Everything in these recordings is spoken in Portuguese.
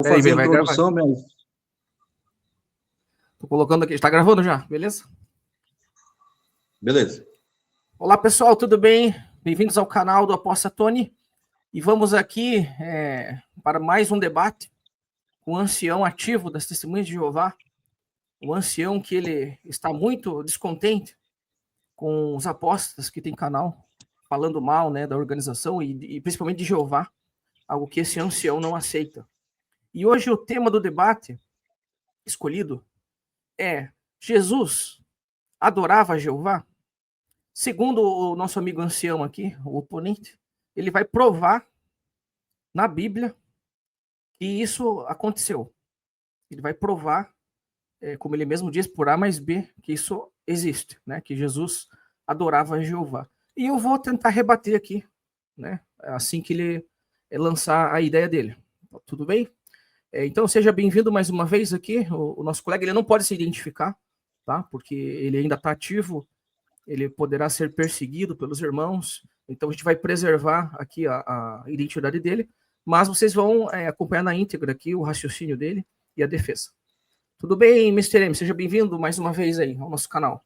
Vou fazer a vai introdução, gravar. Tô colocando aqui. Está gravando já, beleza? Beleza. Olá, pessoal, tudo bem? Bem-vindos ao canal do Aposta Tony. E vamos aqui para mais um debate com o ancião ativo das Testemunhas de Jeová. O ancião que ele está muito descontente com os apóstolos que tem canal falando mal, né, da organização e principalmente de Jeová, algo que esse ancião não aceita. E hoje o tema do debate escolhido é: Jesus adorava Jeová? Segundo o nosso amigo ancião aqui, o oponente, ele vai provar na Bíblia que isso aconteceu. Ele vai provar, como ele mesmo diz, por A mais B, que isso existe, né? Que Jesus adorava Jeová. E eu vou tentar rebater aqui, né? Assim que ele lançar a ideia dele. Tudo bem? Então seja bem-vindo mais uma vez aqui. O nosso colega, ele não pode se identificar, tá? Porque ele ainda está ativo, ele poderá ser perseguido pelos irmãos, então a gente vai preservar aqui a identidade dele, mas vocês vão acompanhar na íntegra aqui o raciocínio dele e a defesa. Tudo bem, Mr. M? Seja bem-vindo mais uma vez aí ao nosso canal.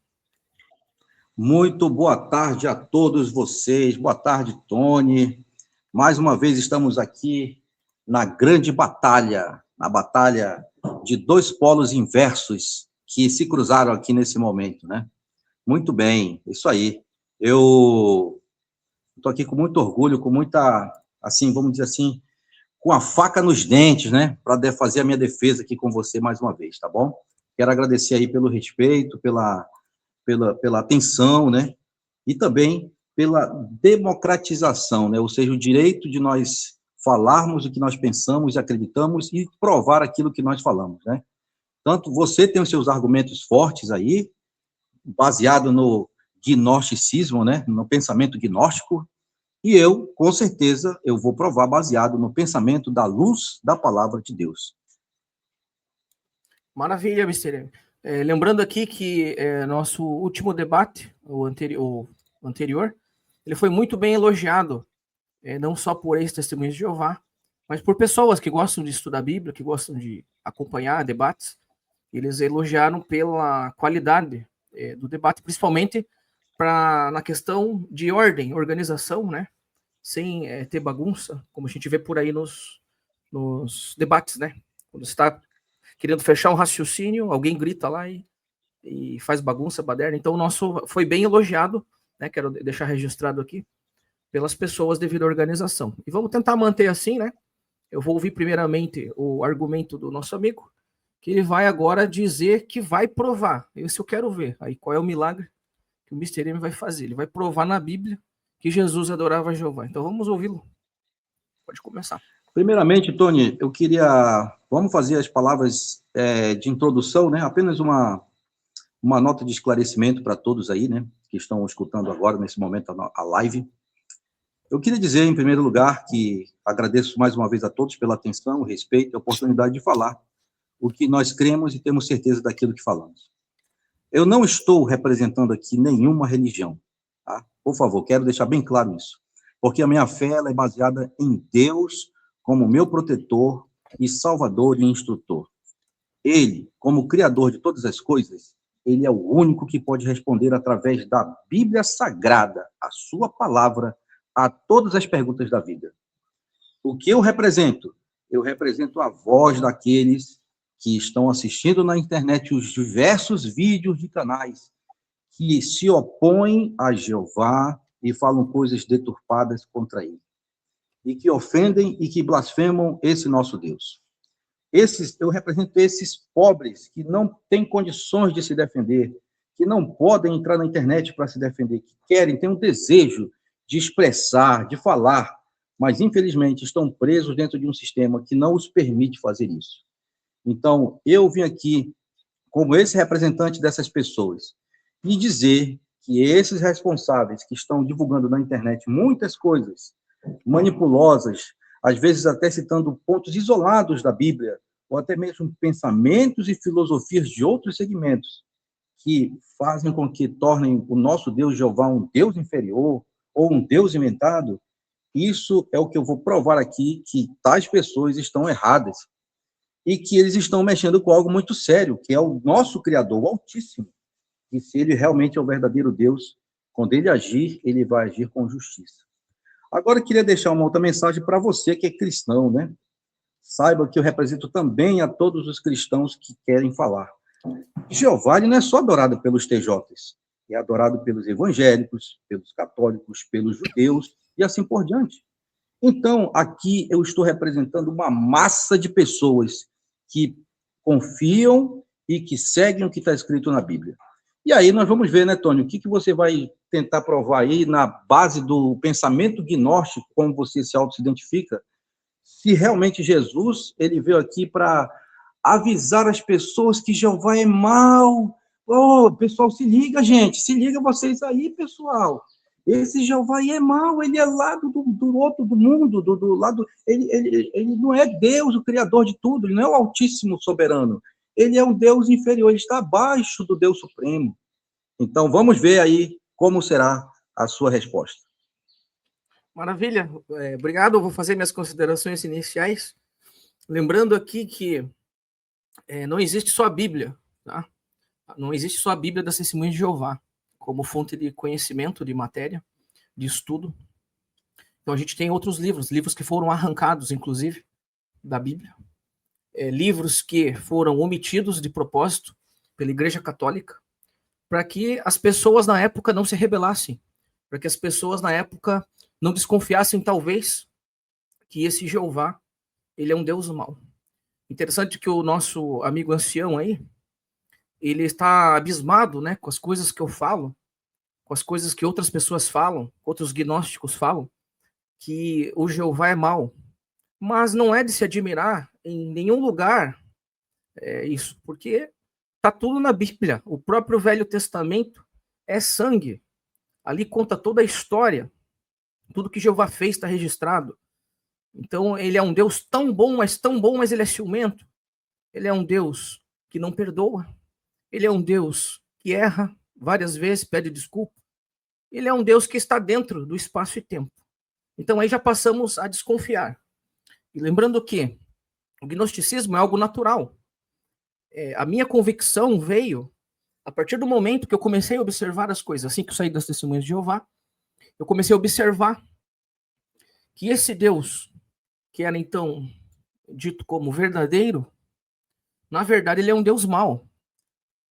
Muito boa tarde a todos vocês, boa tarde, Tony. Mais uma vez estamos aqui na grande batalha, na batalha de dois polos inversos que se cruzaram aqui nesse momento, né? Muito bem, isso aí. Eu estou aqui com muito orgulho, com muita, assim, vamos dizer assim, com a faca nos dentes, né? Para fazer a minha defesa aqui com você mais uma vez, tá bom? Quero agradecer aí pelo respeito, pela atenção, né? E também pela democratização, né? Ou seja, o direito de nós falarmos o que nós pensamos e acreditamos e provar aquilo que nós falamos, né? Tanto você tem os seus argumentos fortes aí, baseado no gnosticismo, né? No pensamento gnóstico, e eu, com certeza, eu vou provar baseado no pensamento da luz da palavra de Deus. Maravilha, Mr. M. Lembrando aqui que nosso último debate, o anterior, ele foi muito bem elogiado, não só por ex-testemunhas de Jeová, mas por pessoas que gostam de estudar a Bíblia, que gostam de acompanhar debates. Eles elogiaram pela qualidade do debate, principalmente na questão de ordem, organização, né? Sem ter bagunça, como a gente vê por aí nos debates, né? Quando você está querendo fechar um raciocínio, alguém grita lá e faz bagunça, baderna. Então, o nosso foi bem elogiado, né? Quero deixar registrado aqui, pelas pessoas devido à organização. E vamos tentar manter assim, né? Eu vou ouvir primeiramente o argumento do nosso amigo, que ele vai agora dizer que vai provar. Isso eu quero ver. Aí qual é o milagre que o Mr. M vai fazer? Ele vai provar na Bíblia que Jesus adorava Jeová. Então vamos ouvi-lo. Pode começar. Primeiramente, Tony, eu queria... Vamos fazer as palavras de introdução, né? Apenas uma nota de esclarecimento para todos aí, né? Que estão escutando agora, nesse momento, a live. Eu queria dizer, em primeiro lugar, que agradeço mais uma vez a todos pela atenção, o respeito e a oportunidade de falar o que nós cremos e temos certeza daquilo que falamos. Eu não estou representando aqui nenhuma religião, tá? Por favor, quero deixar bem claro isso, porque a minha fé ela é baseada em Deus como meu protetor e salvador e instrutor. Ele, como criador de todas as coisas, ele é o único que pode responder através da Bíblia Sagrada, a sua palavra, a todas as perguntas da vida. O que eu represento? Eu represento a voz daqueles que estão assistindo na internet os diversos vídeos de canais que se opõem a Jeová e falam coisas deturpadas contra ele, e que ofendem e que blasfemam esse nosso Deus. Eu represento esses pobres que não têm condições de se defender, que não podem entrar na internet para se defender, que têm um desejo de expressar, de falar, mas, infelizmente, estão presos dentro de um sistema que não os permite fazer isso. Então, eu vim aqui, como esse representante dessas pessoas, e dizer que esses responsáveis que estão divulgando na internet muitas coisas manipulosas, às vezes até citando pontos isolados da Bíblia, ou até mesmo pensamentos e filosofias de outros segmentos, que fazem com que tornem o nosso Deus Jeová um Deus inferior, ou um Deus inventado, isso é o que eu vou provar aqui, que tais pessoas estão erradas. e que eles estão mexendo com algo muito sério, que é o nosso Criador, o Altíssimo. E se ele realmente é o verdadeiro Deus, quando ele agir, ele vai agir com justiça. Agora, eu queria deixar uma outra mensagem para você que é cristão, né? Saiba que eu represento também a todos os cristãos que querem falar. Jeová ele não é só adorado pelos TJs, é adorado pelos evangélicos, pelos católicos, pelos judeus e assim por diante. Então, aqui eu estou representando uma massa de pessoas que confiam e que seguem o que está escrito na Bíblia. E aí nós vamos ver, né, Tony, o que você vai tentar provar aí na base do pensamento gnóstico, como você se auto-identifica, se realmente Jesus ele veio aqui para avisar as pessoas que Jeová é mau. Oh, pessoal, se liga, gente, se liga vocês aí, pessoal. Esse Jeová aí é mau, ele é lá do outro do mundo, do lado. Ele não é Deus, o Criador de tudo, ele não é o Altíssimo Soberano. Ele é um Deus inferior, ele está abaixo do Deus Supremo. Então, vamos ver aí como será a sua resposta. Maravilha, obrigado. Eu vou fazer minhas considerações iniciais. Lembrando aqui que não existe só a Bíblia, tá? Não existe só a Bíblia das Testemunhas de Jeová como fonte de conhecimento, de matéria, de estudo. Então, a gente tem outros livros que foram arrancados, inclusive, da Bíblia. Livros que foram omitidos de propósito pela Igreja Católica, para que as pessoas na época não se rebelassem, para que as pessoas na época não desconfiassem, talvez, que esse Jeová, ele é um Deus mau. Interessante que o nosso amigo ancião aí, ele está abismado, né, com as coisas que eu falo, com as coisas que outras pessoas falam, outros gnósticos falam, que o Jeová é mau. Mas não é de se admirar em nenhum lugar isso, porque está tudo na Bíblia. O próprio Velho Testamento é sangue. Ali conta toda a história. Tudo que Jeová fez está registrado. Então, ele é um Deus tão bom, mas ele é ciumento. Ele é um Deus que não perdoa. Ele é um Deus que erra várias vezes, pede desculpa. Ele é um Deus que está dentro do espaço e tempo. Então, aí já passamos a desconfiar. E lembrando que o gnosticismo é algo natural. A minha convicção veio a partir do momento que eu comecei a observar as coisas. Assim que eu saí das Testemunhas de Jeová, eu comecei a observar que esse Deus, que era então dito como verdadeiro, na verdade ele é um Deus mau,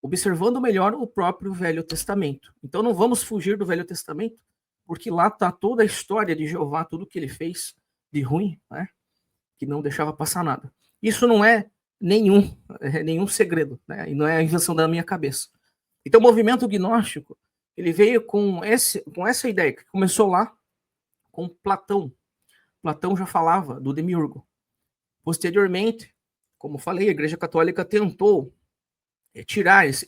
observando melhor o próprio Velho Testamento. Então não vamos fugir do Velho Testamento, porque lá está toda a história de Jeová, tudo que ele fez de ruim, né? Que não deixava passar nada. Isso não é nenhum segredo, né? E não é a invenção da minha cabeça. Então o movimento gnóstico, ele veio com essa ideia, que começou lá com Platão. Platão já falava do demiurgo. Posteriormente, como falei, a Igreja Católica tentou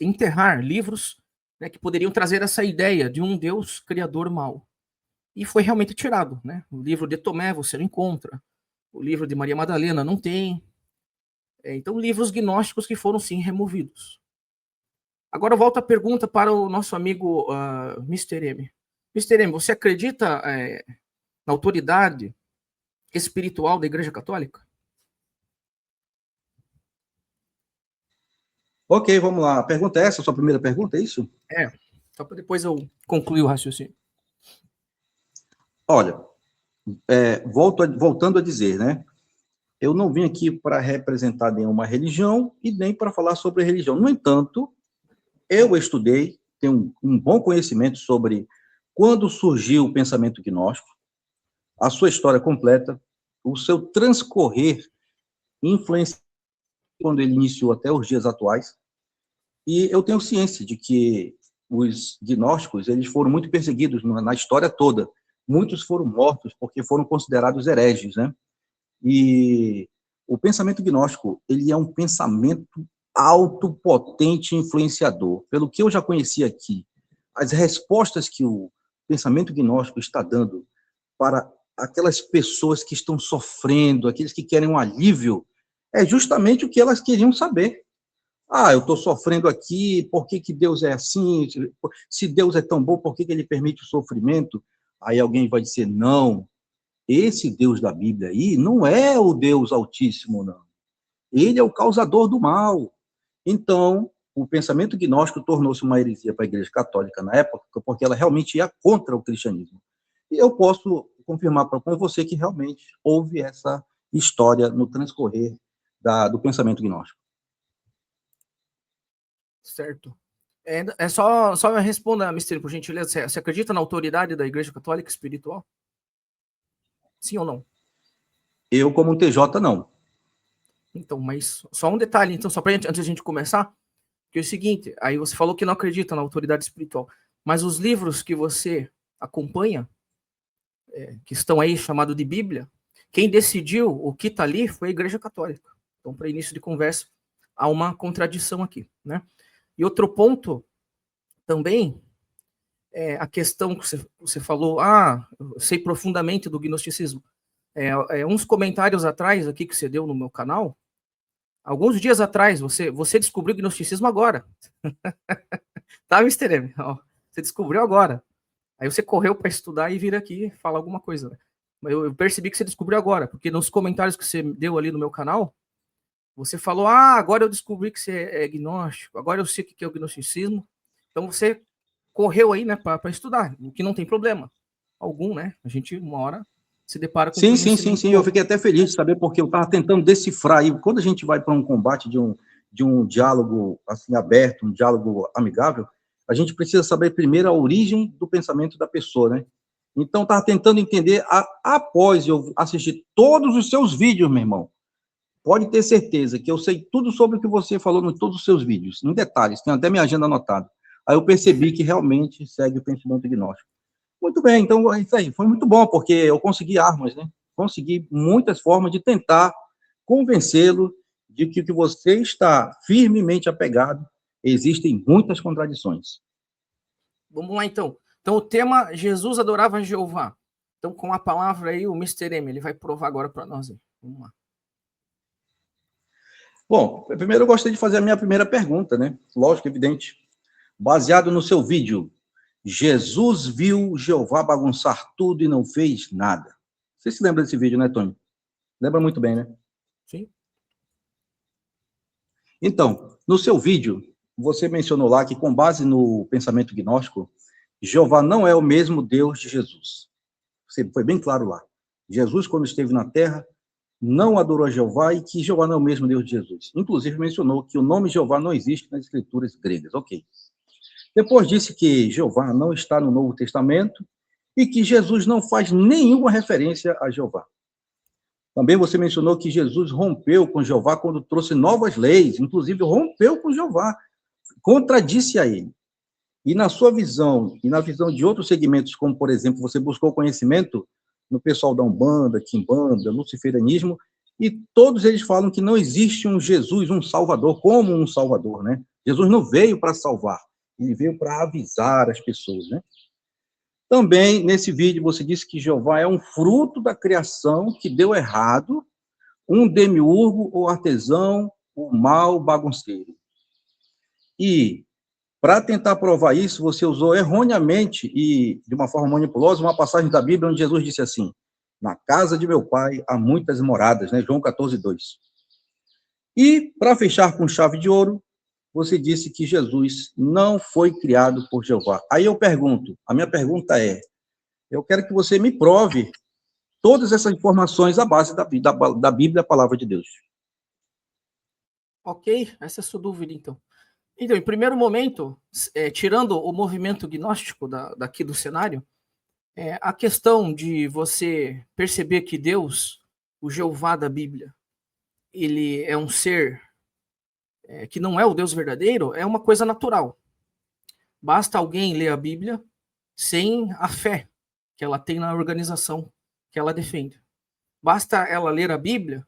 enterrar livros, né, que poderiam trazer essa ideia de um Deus criador mau. E foi realmente tirado, né? O livro de Tomé você não encontra, o livro de Maria Madalena não tem. Então, livros gnósticos que foram, sim, removidos. Agora, eu volto a pergunta para o nosso amigo Mr. M. Mr. M, você acredita na autoridade espiritual da Igreja Católica? Ok, vamos lá. A pergunta é essa, a sua primeira pergunta, é isso? Só para depois eu concluir o raciocínio. Olha, voltando a dizer, né? Eu não vim aqui para representar nenhuma religião e nem para falar sobre religião. No entanto, eu estudei, tenho um bom conhecimento sobre quando surgiu o pensamento gnóstico, a sua história completa, o seu transcorrer influenciou quando ele iniciou até os dias atuais. E eu tenho ciência de que os gnósticos eles foram muito perseguidos na história toda. Muitos foram mortos porque foram considerados hereges, né? E o pensamento gnóstico, ele é um pensamento alto, potente, influenciador. Pelo que eu já conheci aqui, as respostas que o pensamento gnóstico está dando para aquelas pessoas que estão sofrendo, aqueles que querem um alívio, é justamente o que elas queriam saber. Eu estou sofrendo aqui, por que Deus é assim? Se Deus é tão bom, por que ele permite o sofrimento? Aí alguém vai dizer, não, esse Deus da Bíblia aí não é o Deus Altíssimo, não. Ele é o causador do mal. Então, o pensamento gnóstico tornou-se uma heresia para a Igreja Católica na época, porque ela realmente ia contra o cristianismo. E eu posso confirmar com você que realmente houve essa história no transcorrer do pensamento gnóstico. Certo. É só me responda, Mister, por gentileza. Você acredita na autoridade da Igreja Católica espiritual? Sim ou não? Eu, como um TJ, não. Então, mas só um detalhe, então, só para antes da gente começar, que é o seguinte, aí você falou que não acredita na autoridade espiritual, mas os livros que você acompanha, que estão aí chamado de Bíblia, quem decidiu o que está ali foi a Igreja Católica. Então, para início de conversa, há uma contradição aqui, né? E outro ponto também é a questão que você falou, eu sei profundamente do gnosticismo. Uns comentários atrás aqui que você deu no meu canal, alguns dias atrás, você descobriu o gnosticismo agora. Tá, Mr. M? Ó, você descobriu agora. Aí você correu para estudar e vir aqui falar alguma coisa. Né? Eu percebi que você descobriu agora, porque nos comentários que você deu ali no meu canal, você falou, agora eu descobri que você é gnóstico, agora eu sei o que é o gnosticismo. Então você correu aí, né, para estudar, o que não tem problema algum, né? A gente, uma hora, se depara com Sim. Eu fiquei até feliz de saber, porque eu estava tentando decifrar. E quando a gente vai para um combate de um diálogo assim aberto, um diálogo amigável, a gente precisa saber primeiro a origem do pensamento da pessoa, né? Então, estava tentando entender, após eu assistir todos os seus vídeos, meu irmão, pode ter certeza que eu sei tudo sobre o que você falou em todos os seus vídeos, em detalhes, tenho até minha agenda anotada. Aí eu percebi que realmente segue o pensamento gnóstico. Muito bem, então é isso aí. Foi muito bom, porque eu consegui armas, né? Consegui muitas formas de tentar convencê-lo de que o que você está firmemente apegado, existem muitas contradições. Vamos lá, então. Então, o tema, Jesus adorava Jeová. Então, com a palavra aí, o Mr. M, ele vai provar agora para nós. Aí. Vamos lá. Bom, primeiro eu gostaria de fazer a minha primeira pergunta, né? Lógico, evidente. Baseado no seu vídeo, Jesus viu Jeová bagunçar tudo e não fez nada. Você se lembra desse vídeo, né, Tony? Lembra muito bem, né? Sim. Então, no seu vídeo, você mencionou lá que, com base no pensamento gnóstico, Jeová não é o mesmo Deus de Jesus. Você foi bem claro lá. Jesus, quando esteve na Terra, não adorou a Jeová e que Jeová não é o mesmo Deus de Jesus. Inclusive, mencionou que o nome Jeová não existe nas escrituras gregas. Ok. Depois disse que Jeová não está no Novo Testamento e que Jesus não faz nenhuma referência a Jeová. Também você mencionou que Jesus rompeu com Jeová quando trouxe novas leis, inclusive rompeu com Jeová, contradisse a ele. E na sua visão, e na visão de outros segmentos, como, por exemplo, você buscou conhecimento no pessoal da Umbanda, Quimbanda, Luciferianismo, e todos eles falam que não existe um Jesus, um Salvador, como um Salvador, né? Jesus não veio para salvar, ele veio para avisar as pessoas, né? Também, nesse vídeo, você disse que Jeová é um fruto da criação que deu errado, um demiurgo ou artesão, o mal bagunceiro. E, para tentar provar isso, você usou erroneamente e de uma forma manipulosa uma passagem da Bíblia onde Jesus disse assim, na casa de meu pai há muitas moradas, né? João 14:2. E, para fechar com chave de ouro, você disse que Jesus não foi criado por Jeová. Aí eu pergunto, a minha pergunta é, eu quero que você me prove todas essas informações à base da Bíblia, a palavra de Deus. Ok, essa é a sua dúvida, então. Então, em primeiro momento, tirando o movimento gnóstico daqui do cenário, a questão de você perceber que Deus, o Jeová da Bíblia, ele é um ser que não é o Deus verdadeiro, é uma coisa natural. Basta alguém ler a Bíblia sem a fé que ela tem na organização que ela defende. Basta ela ler a Bíblia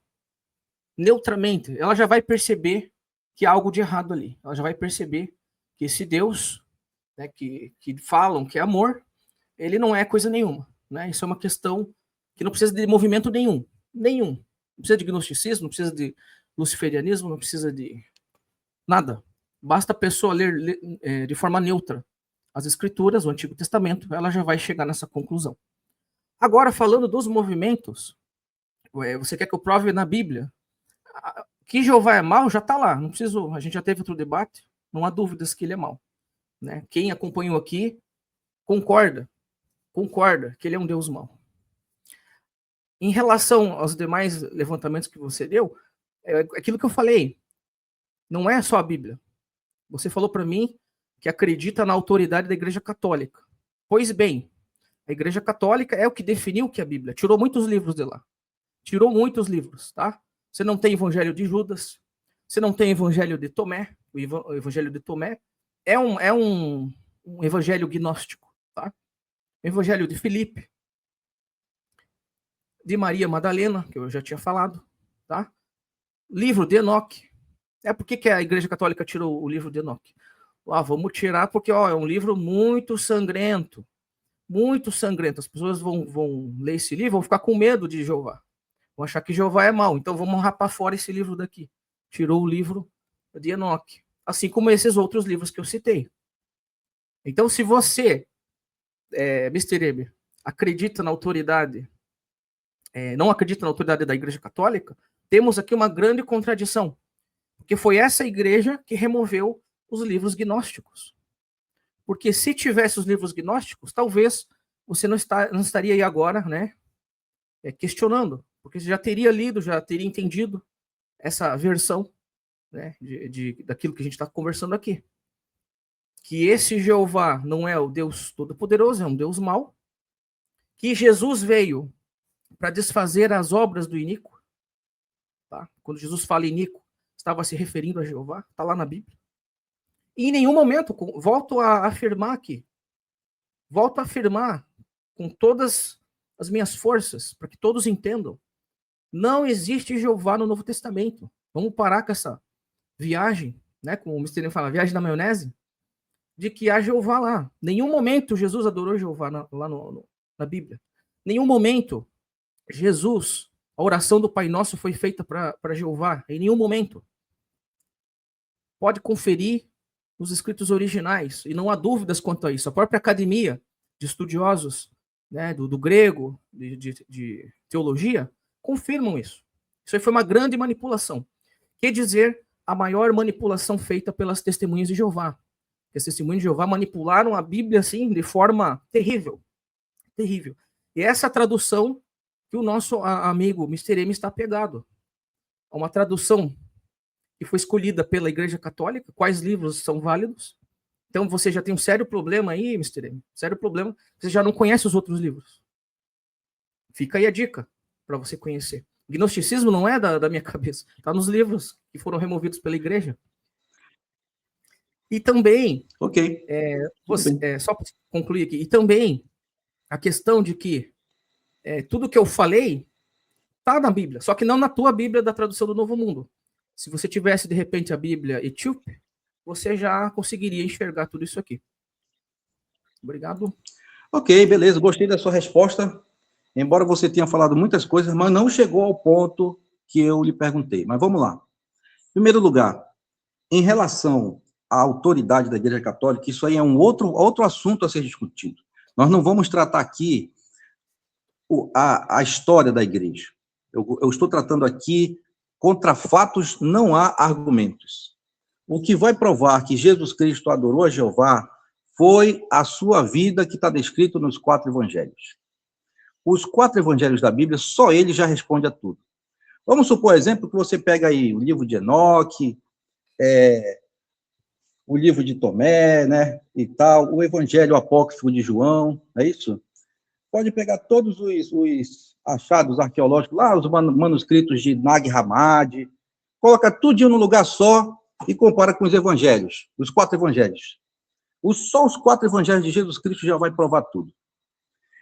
neutramente, ela já vai perceber que há algo de errado ali. Ela já vai perceber que esse Deus, né, que falam que é amor, ele não é coisa nenhuma. Né? Isso é uma questão que não precisa de movimento nenhum. Nenhum. Não precisa de gnosticismo, não precisa de luciferianismo, não precisa de nada. Basta a pessoa ler de forma neutra as Escrituras, o Antigo Testamento, ela já vai chegar nessa conclusão. Agora, falando dos movimentos, você quer que eu prove na Bíblia Que Jeová é mau, já está lá, não precisou. A gente já teve outro debate, não há dúvidas que ele é mau. Né? Quem acompanhou aqui concorda que ele é um Deus mau. Em relação aos demais levantamentos que você deu, é aquilo que eu falei, não é só a Bíblia. Você falou para mim que acredita na autoridade da Igreja Católica. Pois bem, a Igreja Católica é o que definiu o que é a Bíblia. Tirou muitos livros de lá. Tirou muitos livros, tá? Você não tem Evangelho de Judas, você não tem Evangelho de Tomé. O Evangelho de Tomé é um evangelho gnóstico, tá? O Evangelho de Filipe, de Maria Madalena, que eu já tinha falado, tá? Livro de Enoque. Por que a Igreja Católica tirou o livro de Enoque? Vamos tirar porque é um livro muito sangrento. Muito sangrento. As pessoas vão ler esse livro, vão ficar com medo de Jeová. Vão achar que Jeová é mau. Então vamos rapar fora esse livro daqui. Tirou o livro de Enoque. Assim como esses outros livros que eu citei. Então, se você, Mr. M, acredita na autoridade, não acredita na autoridade da Igreja Católica, temos aqui uma grande contradição. Porque foi essa igreja que removeu os livros gnósticos. Porque se tivesse os livros gnósticos, talvez você não estaria aí agora, né, questionando. Porque você já teria lido, já teria entendido essa versão, né, daquilo que a gente está conversando aqui. Que esse Jeová não é o Deus Todo-Poderoso, é um Deus mau. Que Jesus veio para desfazer as obras do iníquo. Tá? Quando Jesus fala iníquo, estava se referindo a Jeová, está lá na Bíblia. E em nenhum momento, volto a afirmar aqui, volto a afirmar com todas as minhas forças, para que todos entendam, não existe Jeová no Novo Testamento. Vamos parar com essa viagem, né, como o Mr. fala, viagem da maionese, de que há Jeová lá. Nenhum momento Jesus adorou Jeová lá na Bíblia. Nenhum momento Jesus, a oração do Pai Nosso foi feita para Jeová. Em nenhum momento. Pode conferir nos escritos originais, e não há dúvidas quanto a isso. A própria academia de estudiosos, né, do grego, de teologia, confirmam isso. Isso aí foi uma grande manipulação. Quer dizer, a maior manipulação feita pelas testemunhas de Jeová. As testemunhas de Jeová manipularam a Bíblia assim de forma terrível. Terrível. E essa tradução que o nosso amigo Mr. M está pegado. É uma tradução que foi escolhida pela Igreja Católica. Quais livros são válidos? Então você já tem um sério problema aí, Mr. M. Sério problema. Você já não conhece os outros livros. Fica aí a dica para você conhecer. O gnosticismo não é da minha cabeça. Está nos livros que foram removidos pela Igreja. E também, só para concluir aqui, e também a questão de que tudo que eu falei está na Bíblia, só que não na tua Bíblia da tradução do Novo Mundo. Se você tivesse, de repente, a Bíblia etíope, você já conseguiria enxergar tudo isso aqui. Obrigado. Ok, beleza, gostei da sua resposta. Embora você tenha falado muitas coisas, mas não chegou ao ponto que eu lhe perguntei. Mas vamos lá. Em primeiro lugar, em relação à autoridade da Igreja Católica, isso aí é um outro assunto a ser discutido. Nós não vamos tratar aqui a história da Igreja. Eu estou tratando aqui contra fatos, não há argumentos. O que vai provar que Jesus Cristo adorou a Jeová foi a sua vida que está descrito nos 4 evangelhos. Os 4 evangelhos da Bíblia, só ele já responde a tudo. Vamos supor, exemplo, que você pega aí o livro de Enoque, o livro de Tomé, né, e tal, o evangelho apócrifo de João, é isso? Pode pegar todos os achados arqueológicos, lá os manuscritos de Nag Hammadi, coloca tudo num lugar só e compara com os evangelhos, os 4 evangelhos. Só os 4 evangelhos de Jesus Cristo já vai provar tudo.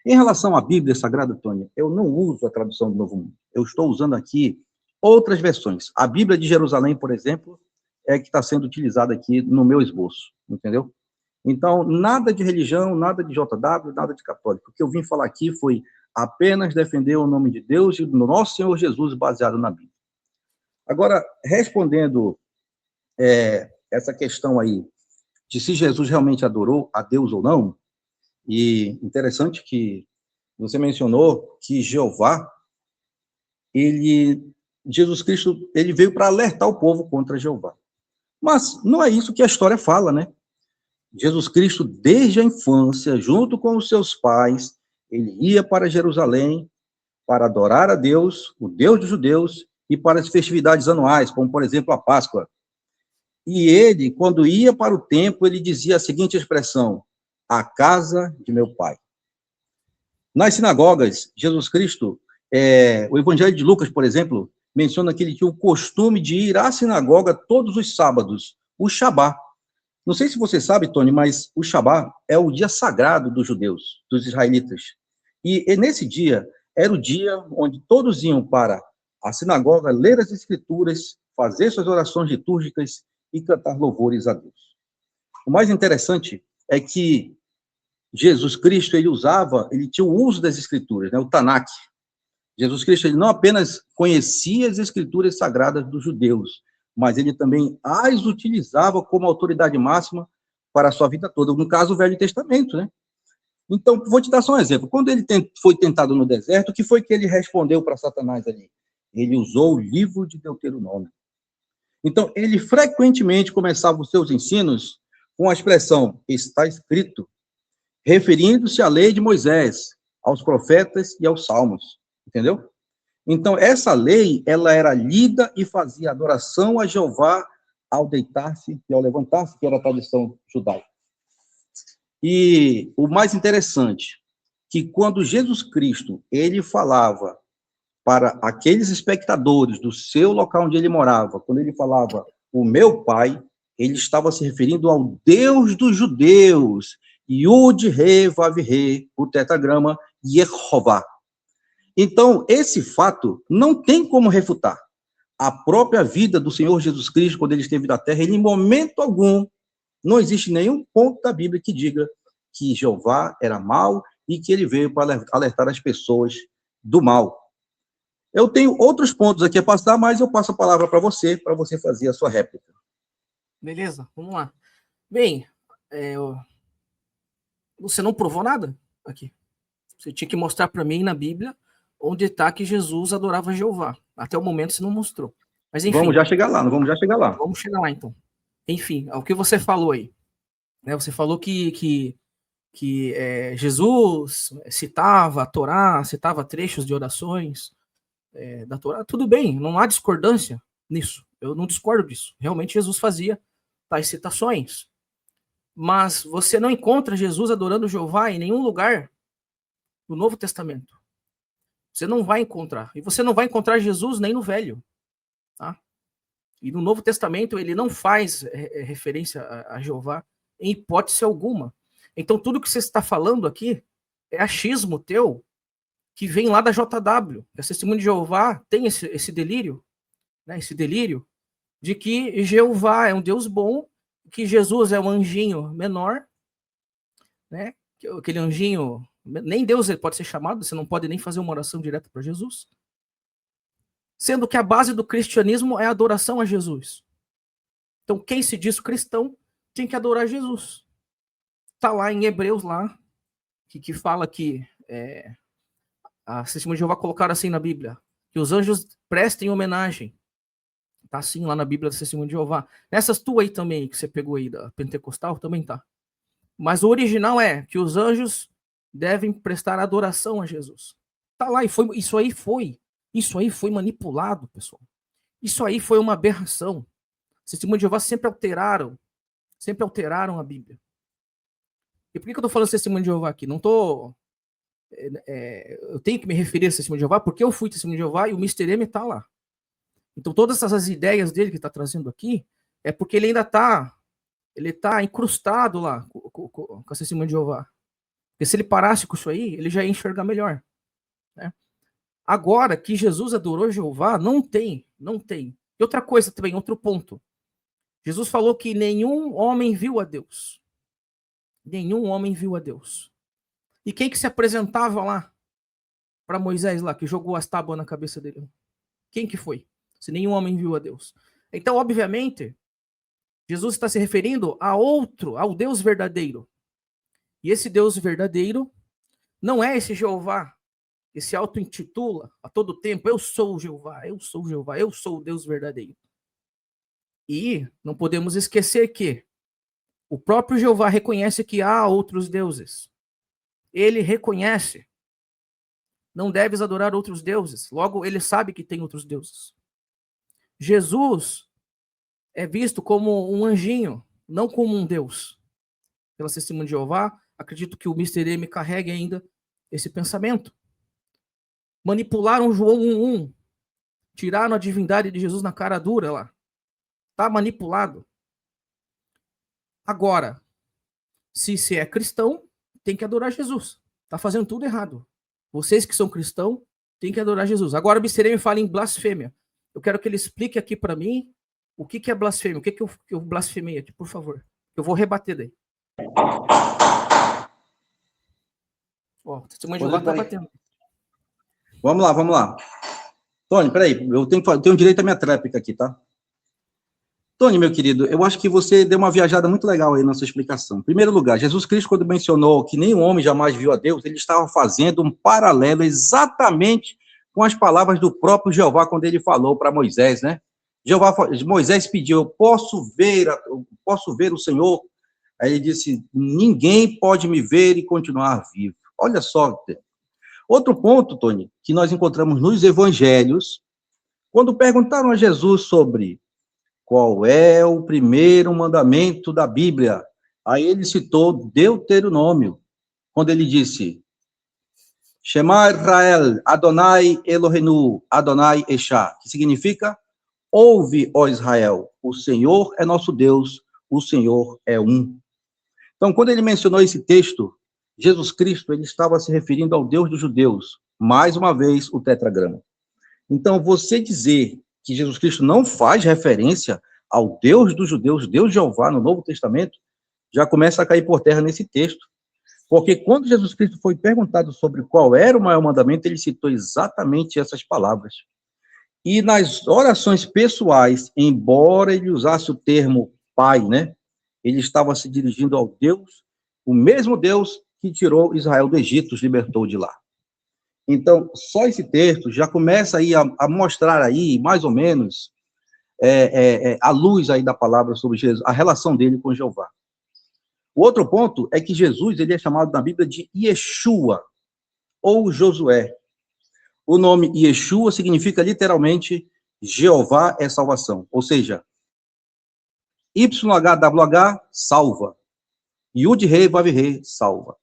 Em relação à Bíblia Sagrada, Tônia, eu não uso a tradução do Novo Mundo. Eu estou usando aqui outras versões. A Bíblia de Jerusalém, por exemplo, é que está sendo utilizada aqui no meu esboço, entendeu? Então, nada de religião, nada de JW, nada de católico. O que eu vim falar aqui foi apenas defender o nome de Deus e do nosso Senhor Jesus baseado na Bíblia. Agora, respondendo essa questão aí, de se Jesus realmente adorou a Deus ou não, e interessante que você mencionou que Jeová, ele Jesus Cristo, ele veio para alertar o povo contra Jeová. Mas não é isso que a história fala, né? Jesus Cristo, desde a infância, junto com os seus pais, ele ia para Jerusalém para adorar a Deus, o Deus dos judeus, e para as festividades anuais, como, por exemplo, a Páscoa. E ele, quando ia para o templo, ele dizia a seguinte expressão: a casa de meu pai. Nas sinagogas, Jesus Cristo, o Evangelho de Lucas, por exemplo, menciona que ele tinha o costume de ir à sinagoga todos os sábados, o Shabá. Não sei se você sabe, Tony, mas o Shabá é o dia sagrado dos judeus, dos israelitas. E nesse dia, era o dia onde todos iam para a sinagoga ler as escrituras, fazer suas orações litúrgicas e cantar louvores a Deus. O mais interessante é que Jesus Cristo, ele tinha o uso das escrituras, né, o Tanakh. Jesus Cristo, ele não apenas conhecia as escrituras sagradas dos judeus, mas ele também as utilizava como autoridade máxima para a sua vida toda. No caso, o Velho Testamento, né? Então, vou te dar só um exemplo. Quando ele foi tentado no deserto, o que foi que ele respondeu para Satanás ali? Ele usou o livro de Deuteronômio. Então, ele frequentemente começava os seus ensinos com a expressão está escrito, referindo-se à lei de Moisés, aos profetas e aos salmos. Entendeu? Então, essa lei, ela era lida e fazia adoração a Jeová ao deitar-se e ao levantar-se, que era a tradição judaica. E o mais interessante, que quando Jesus Cristo, ele falava para aqueles espectadores do seu local onde ele morava, quando ele falava o meu pai, ele estava se referindo ao Deus dos judeus, Yud-Re, Vav-Re, o tetragrama Yehová. Então, esse fato não tem como refutar. A própria vida do Senhor Jesus Cristo, quando ele esteve na Terra, ele, em momento algum, não existe nenhum ponto da Bíblia que diga que Jeová era mau e que ele veio para alertar as pessoas do mal. Eu tenho outros pontos aqui a passar, mas eu passo a palavra para você fazer a sua réplica. Beleza, vamos lá. Bem, você não provou nada aqui. Você tinha que mostrar para mim na Bíblia onde está que Jesus adorava Jeová. Até o momento você não mostrou. Mas enfim. Vamos já chegar lá. Vamos chegar lá, então. Enfim, o que você falou aí. Né? Você falou que Jesus citava a Torá, citava trechos de orações da Torá. Tudo bem, não há discordância nisso. Eu não discordo disso. Realmente Jesus fazia tais citações. Mas você não encontra Jesus adorando Jeová em nenhum lugar do Novo Testamento. Você não vai encontrar. E você não vai encontrar Jesus nem no Velho. Tá? E no Novo Testamento ele não faz referência a Jeová em hipótese alguma. Então tudo que você está falando aqui é achismo teu que vem lá da JW. A Testemunha de Jeová tem esse delírio, né? Esse delírio de que Jeová é um Deus bom, que Jesus é um anjinho menor, né? Aquele anjinho, nem Deus ele pode ser chamado, você não pode nem fazer uma oração direta para Jesus. Sendo que a base do cristianismo é a adoração a Jesus. Então, quem se diz cristão tem que adorar Jesus. Está lá em Hebreus, lá, que fala que a Testemunha de Jeová colocaram assim na Bíblia, que os anjos prestem homenagem. Está assim lá na Bíblia da Testemunha de Jeová. Nessas tuas aí também, que você pegou aí da Pentecostal, também tá. Mas o original é que os anjos devem prestar adoração a Jesus. Está lá, e isso aí foi manipulado, pessoal. Isso aí foi uma aberração. Os Testemunhos de Jeová sempre alteraram a Bíblia. E por que eu estou falando Testemunho de Jeová aqui? Não estou... eu tenho que me referir a Testemunho de Jeová porque eu fui Testemunho de Jeová e o Mr. M está lá. Então todas essas ideias dele que está trazendo aqui é porque ele ainda está incrustado lá com a Testemunha de Jeová. Porque se ele parasse com isso aí, ele já ia enxergar melhor. Né? Agora que Jesus adorou Jeová, não tem. E outra coisa também, outro ponto. Jesus falou que nenhum homem viu a Deus. Nenhum homem viu a Deus. E quem que se apresentava lá para Moisés lá, que jogou as tábuas na cabeça dele? Quem que foi? Se nenhum homem viu a Deus. Então, obviamente, Jesus está se referindo ao Deus verdadeiro. E esse Deus verdadeiro não é esse Jeová e se auto-intitula a todo tempo, eu sou Jeová, eu sou Jeová, eu sou o Deus verdadeiro. E não podemos esquecer que o próprio Jeová reconhece que há outros deuses. Ele reconhece. Não deves adorar outros deuses. Logo, ele sabe que tem outros deuses. Jesus é visto como um anjinho, não como um Deus. Pela testemunha de Jeová, acredito que o Mr. M carregue ainda esse pensamento. Manipularam João 1:1. Tiraram a divindade de Jesus na cara dura lá. Está manipulado. Agora, se você é cristão, tem que adorar Jesus. Está fazendo tudo errado. Vocês que são cristãos, têm que adorar Jesus. Agora o Mr. M fala em blasfêmia. Eu quero que ele explique aqui para mim o que é blasfêmia. O que eu blasfemei aqui, por favor. Eu vou rebater daí. Ó, o testemunho de Jeová está batendo. Vamos lá. Tony, peraí, eu tenho direito à minha tréplica aqui, tá? Tony, meu querido, eu acho que você deu uma viajada muito legal aí na sua explicação. Em primeiro lugar, Jesus Cristo, quando mencionou que nenhum homem jamais viu a Deus, ele estava fazendo um paralelo exatamente com as palavras do próprio Jeová, quando ele falou para Moisés, né? Moisés pediu, eu posso ver o Senhor? Aí ele disse, ninguém pode me ver e continuar vivo. Olha só. Outro ponto, Tony, que nós encontramos nos evangelhos, quando perguntaram a Jesus sobre qual é o primeiro mandamento da Bíblia, aí ele citou Deuteronômio, quando ele disse, Shema Israel, Adonai Eloheinu, Adonai Echá, que significa, ouve, ó Israel, o Senhor é nosso Deus, o Senhor é um. Então, quando ele mencionou esse texto, Jesus Cristo, ele estava se referindo ao Deus dos judeus, mais uma vez o tetragrama. Então, você dizer que Jesus Cristo não faz referência ao Deus dos judeus, Deus Jeová, no Novo Testamento, já começa a cair por terra nesse texto. Porque quando Jesus Cristo foi perguntado sobre qual era o maior mandamento, ele citou exatamente essas palavras. E nas orações pessoais, embora ele usasse o termo Pai, né? Ele estava se dirigindo ao Deus, o mesmo Deus que tirou Israel do Egito, os libertou de lá. Então, só esse texto já começa aí a mostrar aí, mais ou menos, a luz aí da palavra sobre Jesus, a relação dele com Jeová. O outro ponto é que Jesus, ele é chamado na Bíblia de Yeshua, ou Josué. O nome Yeshua significa literalmente Jeová é salvação, ou seja, YHWH, salva. Yud-Rei, Vav-Rei, salva.